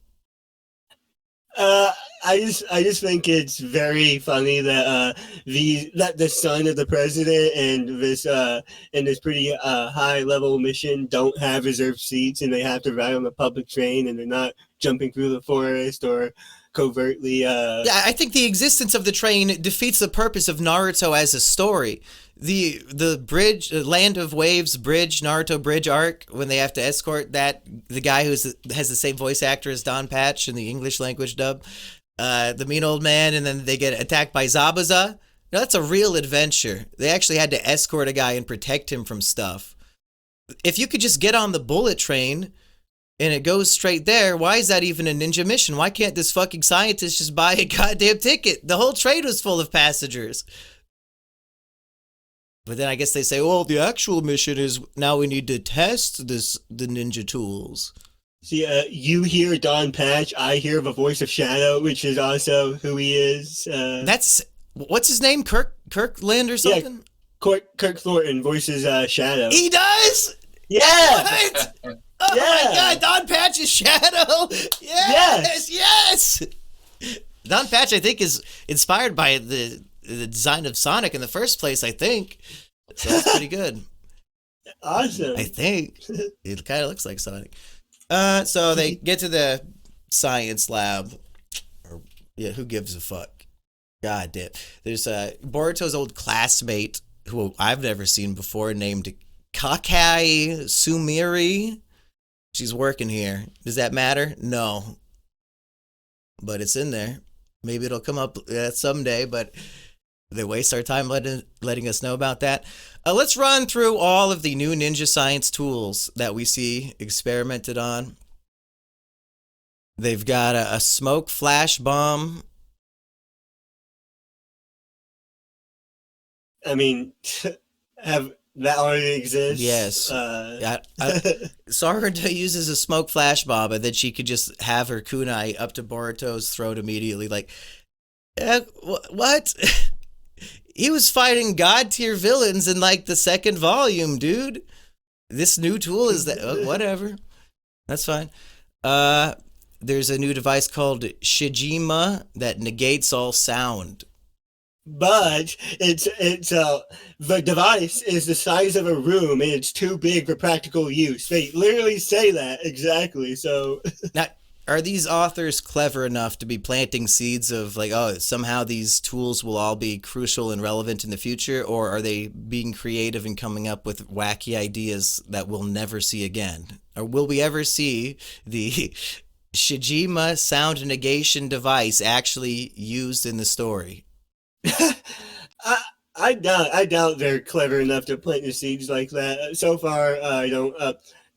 I just think it's very funny that the son of the president and this pretty high level mission don't have reserved seats and they have to ride on the public train and they're not jumping through the forest or covertly. Yeah, I think the existence of the train defeats the purpose of Naruto as a story. The bridge, Land of Waves bridge, Naruto bridge arc, when they have to escort the guy who has the same voice actor as Don Patch in the English language dub, the mean old man, and then they get attacked by Zabuza. Now, that's a real adventure. They actually had to escort a guy and protect him from stuff. If you could just get on the bullet train and it goes straight there, why is that even a ninja mission? Why can't this fucking scientist just buy a goddamn ticket? The whole train was full of passengers. But then I guess they say, well, the actual mission is now we need to test the ninja tools. See, you hear Don Patch, I hear the voice of Shadow, which is also who he is. That's, what's his name? Kirkland or something? Yeah, Kirk Thornton voices Shadow. He does? Yeah! What? Oh my god, Don Patch is Shadow! Yes! Don Patch, I think, is inspired by the design of Sonic in the first place, I think. So that's pretty good. Awesome. I think. It kind of looks like Sonic. So they get to the science lab. Or, yeah, who gives a fuck? God damn. There's Boruto's old classmate, who I've never seen before, named Kakai Sumiri. She's working here. Does that matter? No. But it's in there. Maybe it'll come up someday, but they waste our time letting us know about that. Let's run through all of the new ninja science tools that we see experimented on. They've got a smoke flash bomb. I mean, that already exists. Yes. Sakura uses a smoke flash bomb, and then she could just have her kunai up to Boruto's throat immediately. Like, what? He was fighting god tier villains in like the second volume, dude. This new tool is that whatever. That's fine. There's a new device called Shijima that negates all sound. But the device is the size of a room and it's too big for practical use. They literally say that exactly. So now, are these authors clever enough to be planting seeds of like, oh, somehow these tools will all be crucial and relevant in the future, or are they being creative and coming up with wacky ideas that we'll never see again? Or will we ever see the Shijima sound negation device actually used in the story? I doubt they're clever enough to plant the seeds like that. So far, I don't.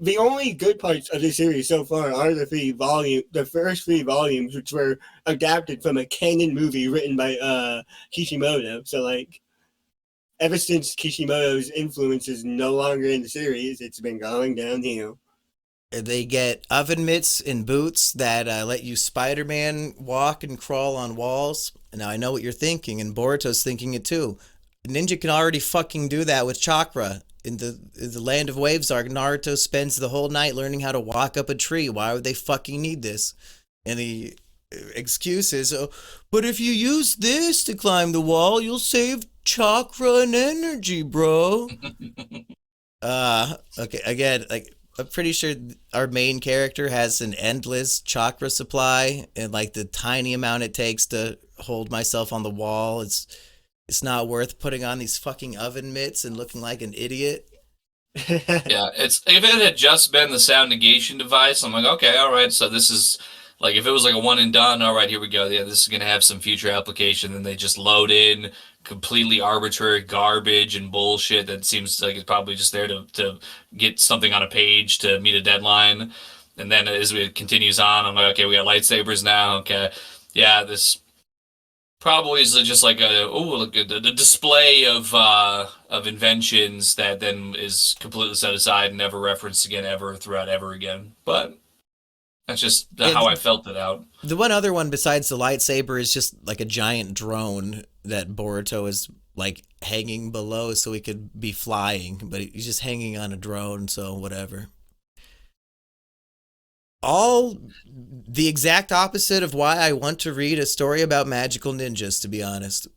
The only good parts of the series so far are the first three volumes, which were adapted from a canon movie written by Kishimoto. So, like, ever since Kishimoto's influence is no longer in the series, it's been going downhill. They get oven mitts and boots that let you Spider-Man walk and crawl on walls. Now, I know what you're thinking, and Boruto's thinking it too. Ninja can already fucking do that with chakra. In the Land of Waves arc, Naruto spends the whole night learning how to walk up a tree. Why would they fucking need this? And excuses. Oh, but if you use this to climb the wall, you'll save chakra and energy, bro. Okay, again, like I'm pretty sure our main character has an endless chakra supply, and like the tiny amount it takes to hold myself on the wall, it's not worth putting on these fucking oven mitts and looking like an idiot. Yeah, it's if it had just been the sound negation device, I'm like, okay, all right. So this is like if it was like a one and done, all right, here we go. Yeah, this is gonna have some future application. And they just load in completely arbitrary garbage and bullshit that seems like it's probably just there to get something on a page to meet a deadline. And then as it continues on, I'm like, okay, we got lightsabers now. Okay, yeah, this probably is just like the display of inventions that then is completely set aside and never referenced again ever throughout ever again. But that's just how I felt it out. The one other one besides the lightsaber is just like a giant drone that Boruto is like hanging below so he could be flying, but he's just hanging on a drone, so whatever. All the exact opposite of why I want to read a story about magical ninjas, to be honest.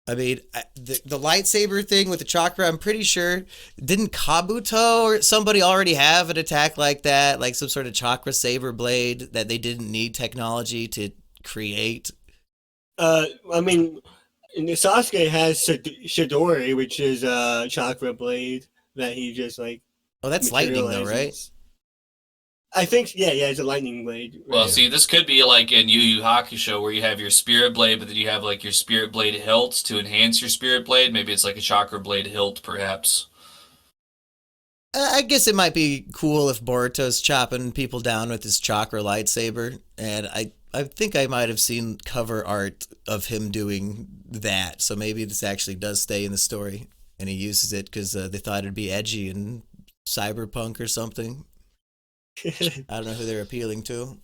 I mean, the lightsaber thing with the chakra, I'm pretty sure, didn't Kabuto or somebody already have an attack like that? Like some sort of chakra saber blade that they didn't need technology to create? I mean, Sasuke has Shidori, which is a chakra blade that he just like. Oh, that's lightning though, right? materializes. I think, yeah, it's a lightning blade. Well, right? see, this could be like in Yu Yu Hakusho where you have your spirit blade, but then you have like your spirit blade hilt to enhance your spirit blade. Maybe it's like a chakra blade hilt, perhaps. I guess it might be cool if Boruto's chopping people down with his chakra lightsaber, and I think I might have seen cover art of him doing that, so maybe this actually does stay in the story, and he uses it because they thought it'd be edgy and cyberpunk or something. I don't know who they're appealing to.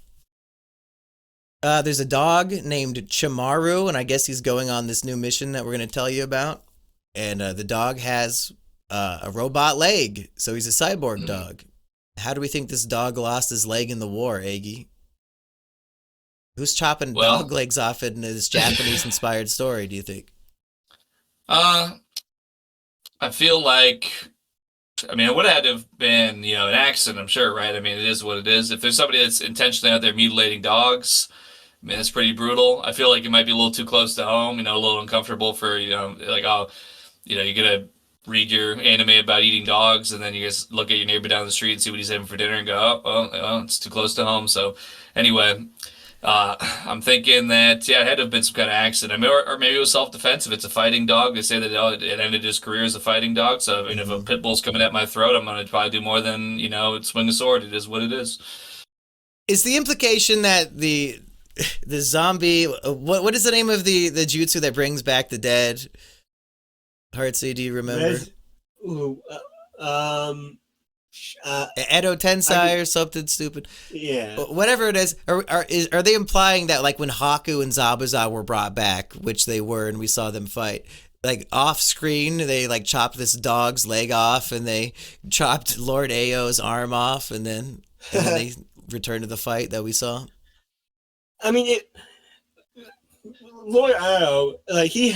There's a dog named Chimaru, and I guess he's going on this new mission that we're going to tell you about. And the dog has a robot leg, so he's a cyborg dog. How do we think this dog lost his leg in the war, Eggy? Who's chopping dog legs off in this Japanese-inspired story, do you think? I feel like, I mean, it would have had to have been, an accident, I'm sure, right? I mean, it is what it is. If there's somebody that's intentionally out there mutilating dogs, I mean, it's pretty brutal. I feel like it might be a little too close to home, a little uncomfortable for, like, oh, you're going to read your anime about eating dogs, and then you just look at your neighbor down the street and see what he's having for dinner and go, oh, it's too close to home. So, anyway, I'm thinking that, it had to have been some kind of accident. I mean, or maybe it was self-defense. If it's a fighting dog, they say that it ended his career as a fighting dog. So, I mean, if a pit bull's coming at my throat, I'm going to probably do more than, swing a sword. It is what it is. Is the implication that the zombie, what is the name of the jutsu that brings back the dead? Heartsy, do you remember? Edo Tensei or something stupid. Yeah. Whatever it is, are they implying that like when Haku and Zabuza were brought back, which they were, and we saw them fight, like off screen, they like chopped this dog's leg off, and they chopped Lord Ao's arm off, and then they returned to the fight that we saw? I mean, Lord Arrow, like he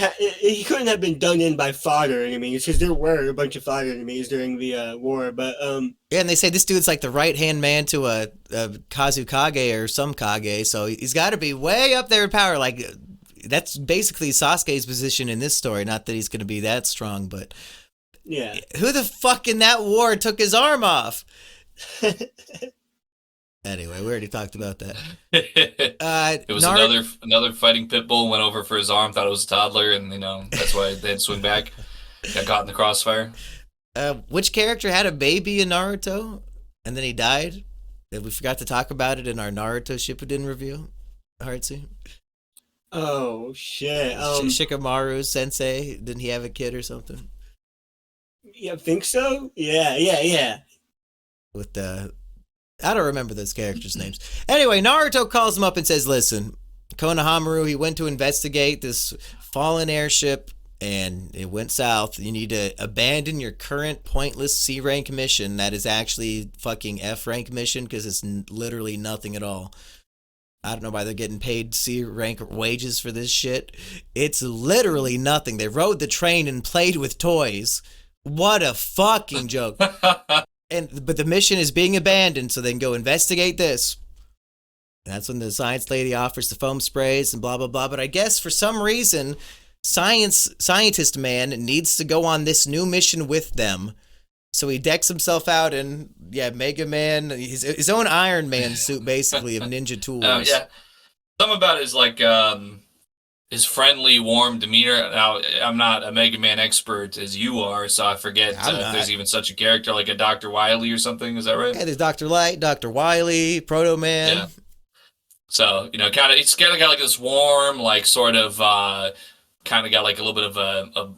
couldn't have been done in by fodder enemies because there were a bunch of fodder enemies during the war. But yeah, and they say this dude's like the right hand man to a Kazukage or some Kage, so he's got to be way up there in power. Like that's basically Sasuke's position in this story. Not that he's going to be that strong, but yeah, who the fuck in that war took his arm off? Anyway, we already talked about that. It was another fighting pit bull, went over for his arm, thought it was a toddler, and that's why they had to swing back. Got caught in the crossfire. Which character had a baby in Naruto and then he died? We forgot to talk about it in our Naruto Shippuden review. Heartsy. Oh shit! Shikamaru Sensei, didn't he have a kid or something? Yeah, I think so. Yeah. With I don't remember those characters' names. Anyway, Naruto calls him up and says, listen, Konohamaru, he went to investigate this fallen airship and it went south. You need to abandon your current pointless C rank mission that is actually fucking F rank mission because it's literally nothing at all. I don't know why they're getting paid C-rank wages for this shit. It's literally nothing. They rode the train and played with toys. What a fucking joke. But the mission is being abandoned, so they can go investigate this. And that's when the science lady offers the foam sprays and blah, blah, blah. But I guess for some reason, scientist man needs to go on this new mission with them. So he decks himself out in, Mega Man, his own Iron Man suit, basically, of ninja tools. Yeah. Something about his friendly, warm demeanor. Now, I'm not a Mega Man expert as you are, so I forget if there's even such a character like a Dr. Wily or something. Is that right? Yeah, there's Dr. Light, Dr. Wily, Proto Man. Yeah. So, it's kind of got like this warm, like sort of, kind of got like a little bit of a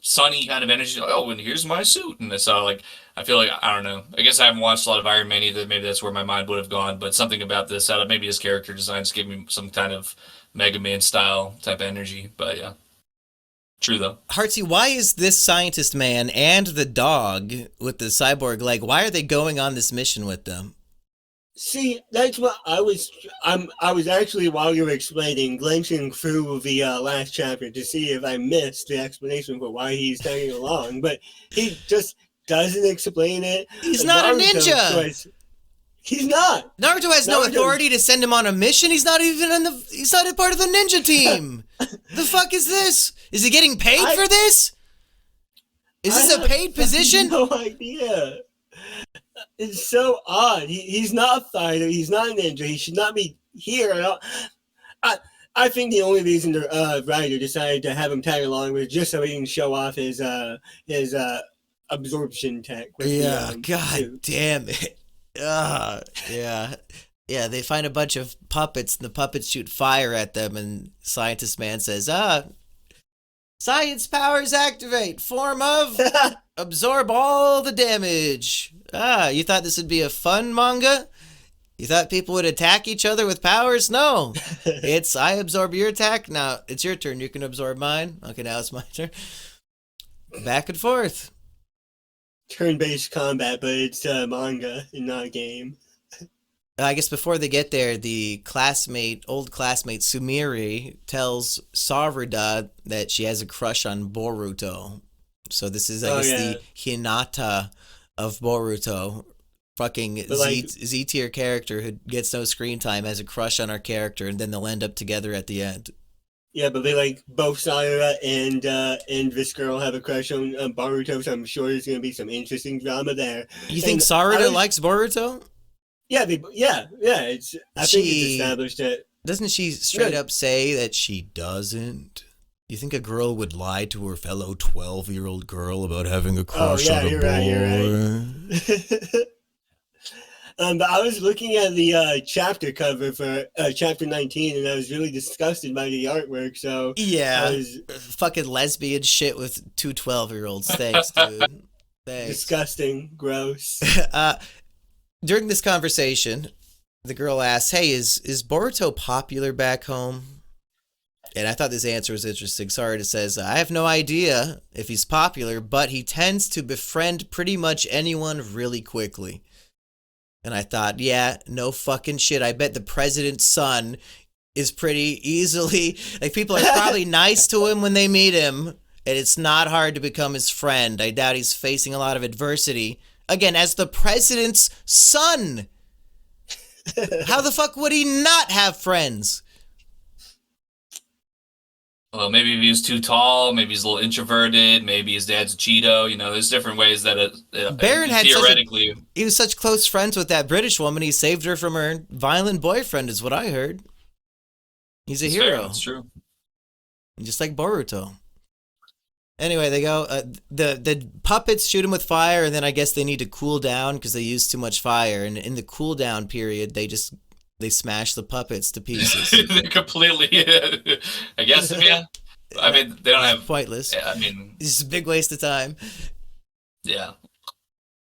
sunny kind of energy. Like, oh, and here's my suit. And so, like, I feel like, I don't know. I guess I haven't watched a lot of Iron Man either. Maybe that's where my mind would have gone. But something about this, maybe his character design just gave me some kind of Mega Man style type of energy. But yeah. True, though. Heartsy, why is this scientist man and the dog with the cyborg leg, why are they going on this mission with them? See, that's what I was actually, while you were explaining, glancing through the last chapter to see if I missed the explanation for why he's tagging along, but he just doesn't explain it. He's not a ninja. He's not. Naruto has no authority to send him on a mission. He's not even he's not a part of the ninja team. The fuck is this? Is he getting paid for this? Is this a paid position? No idea. It's so odd. He's not a fighter. He's not a ninja. He should not be here. I think the only reason the writer decided to have him tag along was just so he can show off his absorption tech. God damn it. Yeah. They find a bunch of puppets, and the puppets shoot fire at them, and Scientist Man says, science powers activate, form of absorb all the damage. You thought this would be a fun manga? You thought people would attack each other with powers? No. It's, I absorb your attack. Now, it's your turn. You can absorb mine. Okay, now it's my turn. Back and forth. Turn-based combat, but it's manga and not a game. I guess before they get there, the old classmate Sumire tells Sarada that she has a crush on Boruto. So this is, I guess, the Hinata of Boruto. Fucking Z-tier character who gets no screen time has a crush on our character, and then they'll end up together at the end. Yeah, but they both Sarada and this girl have a crush on Boruto, so I'm sure there's going to be some interesting drama there. You think Sarada likes Boruto? Yeah, I think it's established that. Doesn't she straight up say that she doesn't? You think a girl would lie to her fellow 12-year-old girl about having a crush on a boy? You're right. But I was looking at the chapter cover for chapter 19, and I was really disgusted by the artwork. So fucking lesbian shit with two 12-year-olds. Thanks, dude. Thanks. Disgusting, gross. During this conversation, the girl asks, "Hey, is Boruto popular back home?" And I thought this answer was interesting. Sarada says, "I have no idea if he's popular, but he tends to befriend pretty much anyone really quickly." And I thought, yeah, no fucking shit. I bet the president's son is pretty easily, people are probably nice to him when they meet him, and it's not hard to become his friend. I doubt he's facing a lot of adversity. Again, as the president's son. How the fuck would he not have friends? Well, maybe if he was too tall, maybe he's a little introverted, maybe his dad's a Cheeto. There's different ways that Baron had theoretically. He was such close friends with that British woman, he saved her from her violent boyfriend, is what I heard. He's a hero. Fair, that's true. Just like Boruto. Anyway, they go, the puppets shoot him with fire, and then I guess they need to cool down because they used too much fire. And in the cool down period, they smash the puppets to pieces. They completely, I guess, yeah. I mean, they don't have... Pointless. Yeah, I mean... It's just a big waste of time. Yeah.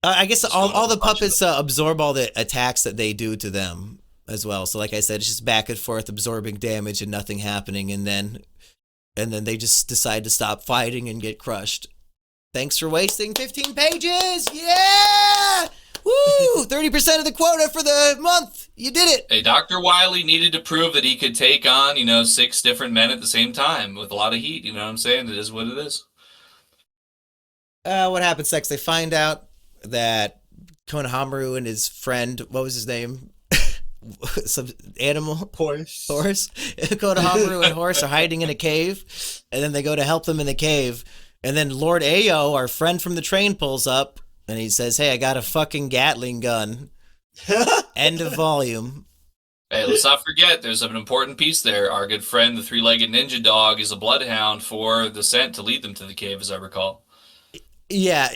I guess all the puppets absorb all the attacks that they do to them as well. So like I said, it's just back and forth absorbing damage and nothing happening, and then they just decide to stop fighting and get crushed. Thanks for wasting 15 pages! Yeah! Woo! 30% of the quota for the month. You did it. Hey, Dr. Wily needed to prove that he could take on, 6 different men at the same time with a lot of heat. You know what I'm saying? It is what it is. What happens next? They find out that Konohamaru and his friend, what was his name? Some animal? Horse. Konohamaru and Horse are hiding in a cave, and then they go to help them in the cave. And then Lord Ayo, our friend from the train, pulls up, and he says, hey, I got a fucking Gatling gun. End of volume. Hey, let's not forget, there's an important piece there. Our good friend, the three-legged ninja dog, is a bloodhound for the scent to lead them to the cave, as I recall. Yeah.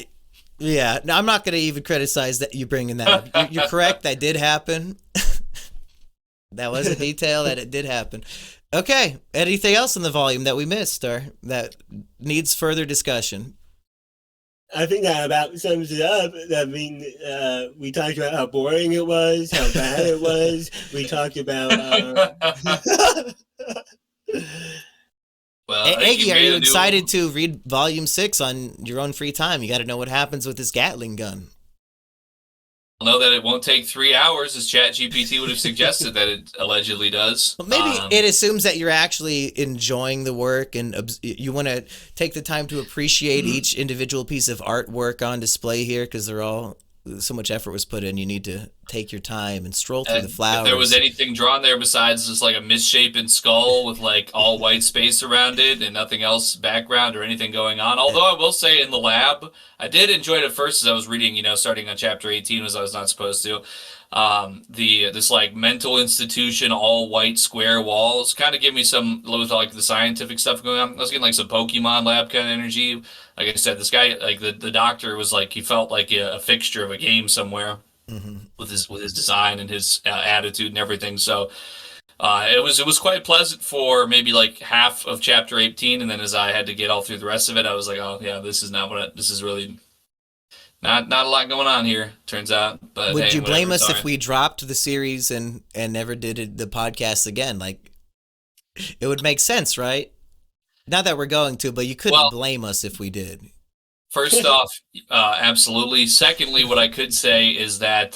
No, I'm not going to even criticize that you bringing that up. You're correct. That did happen. That was a detail that it did happen. Okay. Anything else in the volume that we missed or that needs further discussion? I think that about sums it up. I mean, we talked about how boring it was, how bad it was. We talked about. Well, Hey, Eggy, are you excited new... to read volume 6 on your own free time? You got to know what happens with this Gatling gun. I'll know that it won't take 3 hours, as ChatGPT would have suggested that it allegedly does. Well, maybe it assumes that you're actually enjoying the work and you want to take the time to appreciate each individual piece of artwork on display here because they're all so much effort was put in. You need to take your time and stroll through the flowers. If there was anything drawn there besides just like a misshapen skull with like all white space around it and nothing else background or anything going on. Although I will say in the lab, I did enjoy it at first as I was reading, starting on chapter 18 as I was not supposed to. This like mental institution, all white square walls kind of give me some with like the scientific stuff going on. I was getting like some Pokemon lab kind of energy. Like I said, this guy, like the doctor was like, he felt like a fixture of a game somewhere with his design and his attitude and everything. So it was quite pleasant for maybe like half of chapter 18. And then as I had to get all through the rest of it, I was like, oh yeah, this is really not a lot going on here, turns out. But would hey, you blame us sorry. if we dropped the series and never did the podcast again? Like, it would make sense, right? Not that we're going to, but you couldn't blame us if we did. First off, absolutely. Secondly, what I could say is that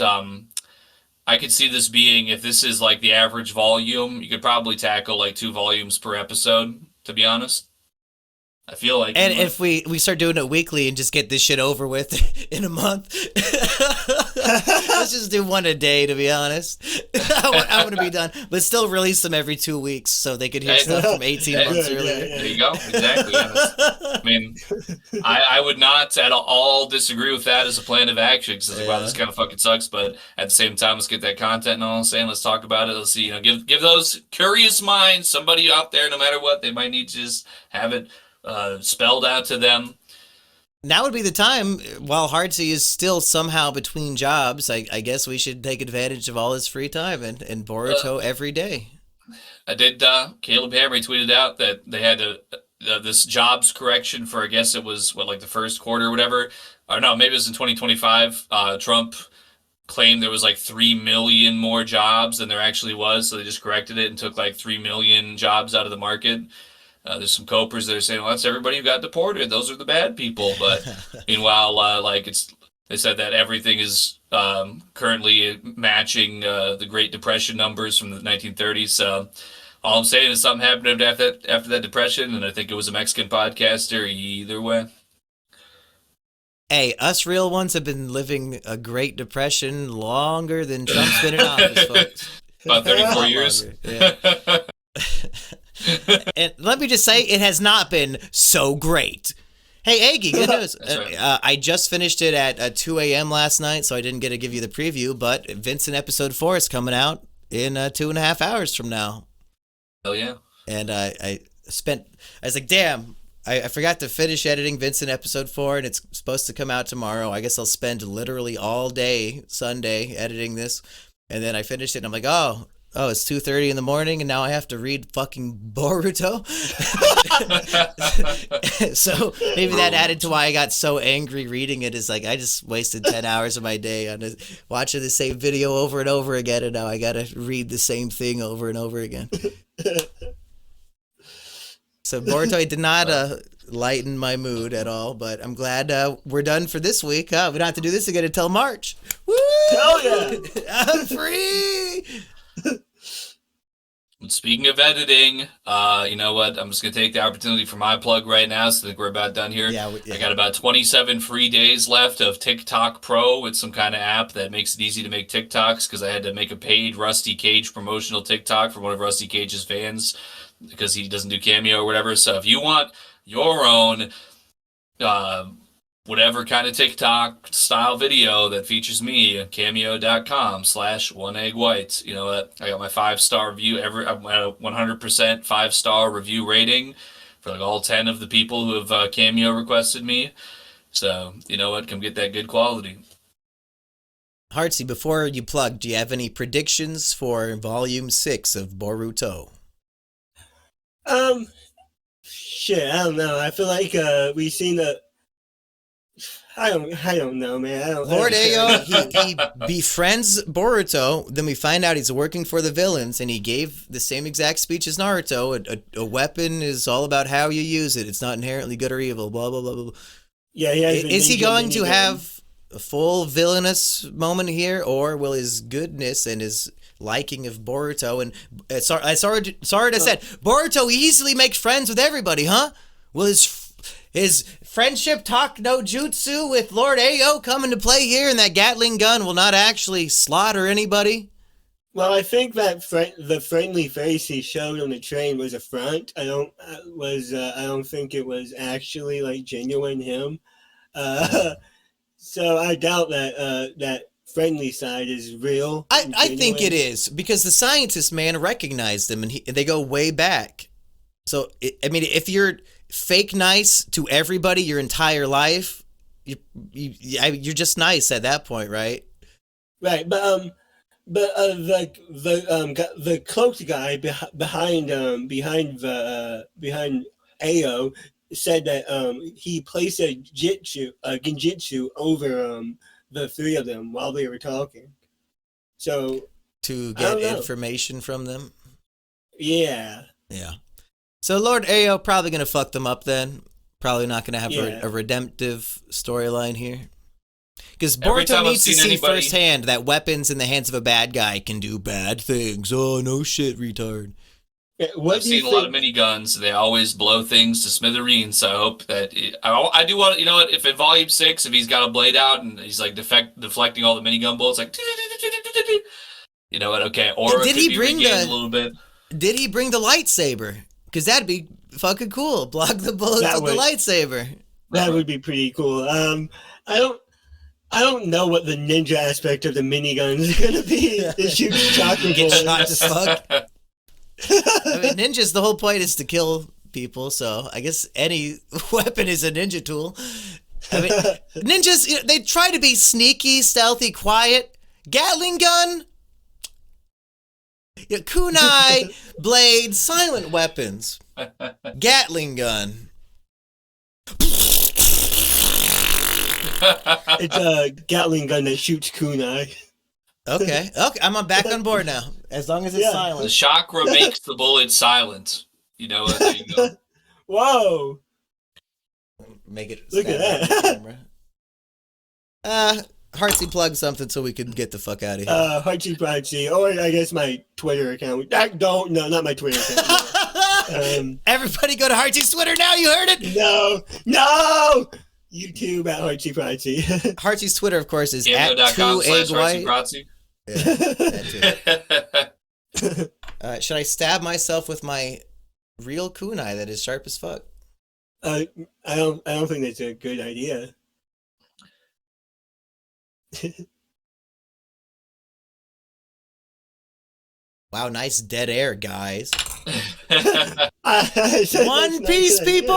I could see this being, if this is like the average volume, you could probably tackle like 2 volumes per episode, to be honest. I feel like. And if we start doing it weekly and just get this shit over with in a month, let's just do one a day, to be honest. I want to be done, but still release them every 2 weeks so they could hear stuff from 18 months earlier. There you go. Exactly. I mean, I would not at all disagree with that as a plan of action because like, wow, this kind of fucking sucks. But at the same time, let's get that content and all I'm saying. Let's talk about it. Let's see, give those curious minds, somebody out there, no matter what, they might need to just have it spelled out to them. Now would be the time, while Hardsey is still somehow between jobs, I guess we should take advantage of all his free time and Boruto every day. I did, Caleb Hamry tweeted out that they had this jobs correction for, I guess it was, like the first quarter or whatever. Or no, maybe it was in 2025. Trump claimed there was like 3 million more jobs than there actually was, so they just corrected it and took like 3 million jobs out of the market. There's some copers that are saying, well, that's everybody who got deported. Those are the bad people. But meanwhile, they said that everything is currently matching the Great Depression numbers from the 1930s. So all I'm saying is something happened after that depression, and I think it was a Mexican podcaster. Either way. Hey, us real ones have been living a Great Depression longer than Trump's been in office, folks. About 34 years. Yeah. And let me just say, it has not been so great. Hey, Eggy, good news. Right. I just finished it at 2 a.m. last night, so I didn't get to give you the preview, but Vincent episode 4 is coming out in 2.5 hours from now. Oh, yeah. And I was like, damn, I forgot to finish editing Vincent episode 4, and it's supposed to come out tomorrow. I guess I'll spend literally all day Sunday editing this. And then I finished it, and I'm like, oh, it's 2:30 in the morning, and now I have to read fucking Boruto. So maybe that added to why I got so angry reading it. Is like I just wasted 10 hours of my day on watching the same video over and over again, and now I gotta read the same thing over and over again. So Boruto did not lighten my mood at all, but I'm glad we're done for this week. We don't have to do this again until March. Woo! Hell yeah! I'm free! Speaking of editing, you know what? I'm just going to take the opportunity for my plug right now, so I think we're about done here. Yeah. I got about 27 free days left of TikTok Pro. It's some kind of app that makes it easy to make TikToks, because I had to make a paid Rusty Cage promotional TikTok for one of Rusty Cage's fans because he doesn't do Cameo or whatever. So if you want your own whatever kind of TikTok style video that features me, cameo.com/oneeggwhite. You know what? I got my 5-star review. I'm at a 100% 5-star review rating for like all 10 of the people who have Cameo requested me. So, you know what? Come get that good quality. Heartsy, before you plug, do you have any predictions for Volume 6 of Boruto? Shit, I don't know. I feel like we've seen the. I don't know, man. Lord Ayo, he befriends Boruto, then we find out he's working for the villains, and he gave the same exact speech as Naruto. A weapon is all about how you use it. It's not inherently good or evil, blah, blah, blah, blah. Yeah, Is he going to have a full villainous moment here, or will his goodness and his liking of Boruto, and Sarada said, Boruto easily makes friends with everybody, huh? Will his friendship talk no jutsu with Lord Ayo come into play here, and that Gatling gun will not actually slaughter anybody? Well, I think that the friendly face he showed on the train was a front. I don't think it was actually like genuine him. So I doubt that that friendly side is real. I think it is, because the scientist man recognized him, and they go way back. So I mean, if you're fake nice to everybody your entire life, you're just nice at that point, right? Right, but the cloaked guy behind Ao said that he placed a genjutsu over the three of them while they were talking. So to get information from them. Yeah. So Lord Ayo probably gonna fuck them up then. Probably not gonna have a redemptive storyline here. Because Boruto needs to see firsthand that weapons in the hands of a bad guy can do bad things. Oh, no shit, retard. I've seen a lot of miniguns. They always blow things to smithereens. So I hope that I do want, you know what? If in Volume 6, if he's got a blade out and he's like deflecting all the minigun bullets, like, you know what? Okay, or did he bring a little bit? Did he bring the lightsaber? Because that'd be fucking cool. Block the bullets with the lightsaber. That would be pretty cool. I don't know what the ninja aspect of the minigun is gonna be. It shoots chocolate bullets. Shot to fuck. I mean, ninjas, the whole point is to kill people, so I guess any weapon is a ninja tool. I mean, ninjas, they try to be sneaky, stealthy, quiet. Gatling gun, kunai, blade, silent weapons. Gatling gun. It's a Gatling gun that shoots kunai. Okay, I'm back on board now. As long as it's silent. The chakra makes the bullet silent. You know what? There you go. Whoa! Make it. Look at that. Heartsy, plug something so we can get the fuck out of here. Heartsy, or I guess my Twitter account. Not my Twitter account. Everybody go to Heartsy's Twitter now. You heard it? No. YouTube at Heartsy. Heartsy's Twitter, of course, is @2eggwhite. Yeah, should I stab myself with my real kunai that is sharp as fuck? I don't think that's a good idea. Wow, nice dead air, guys. One Piece, people!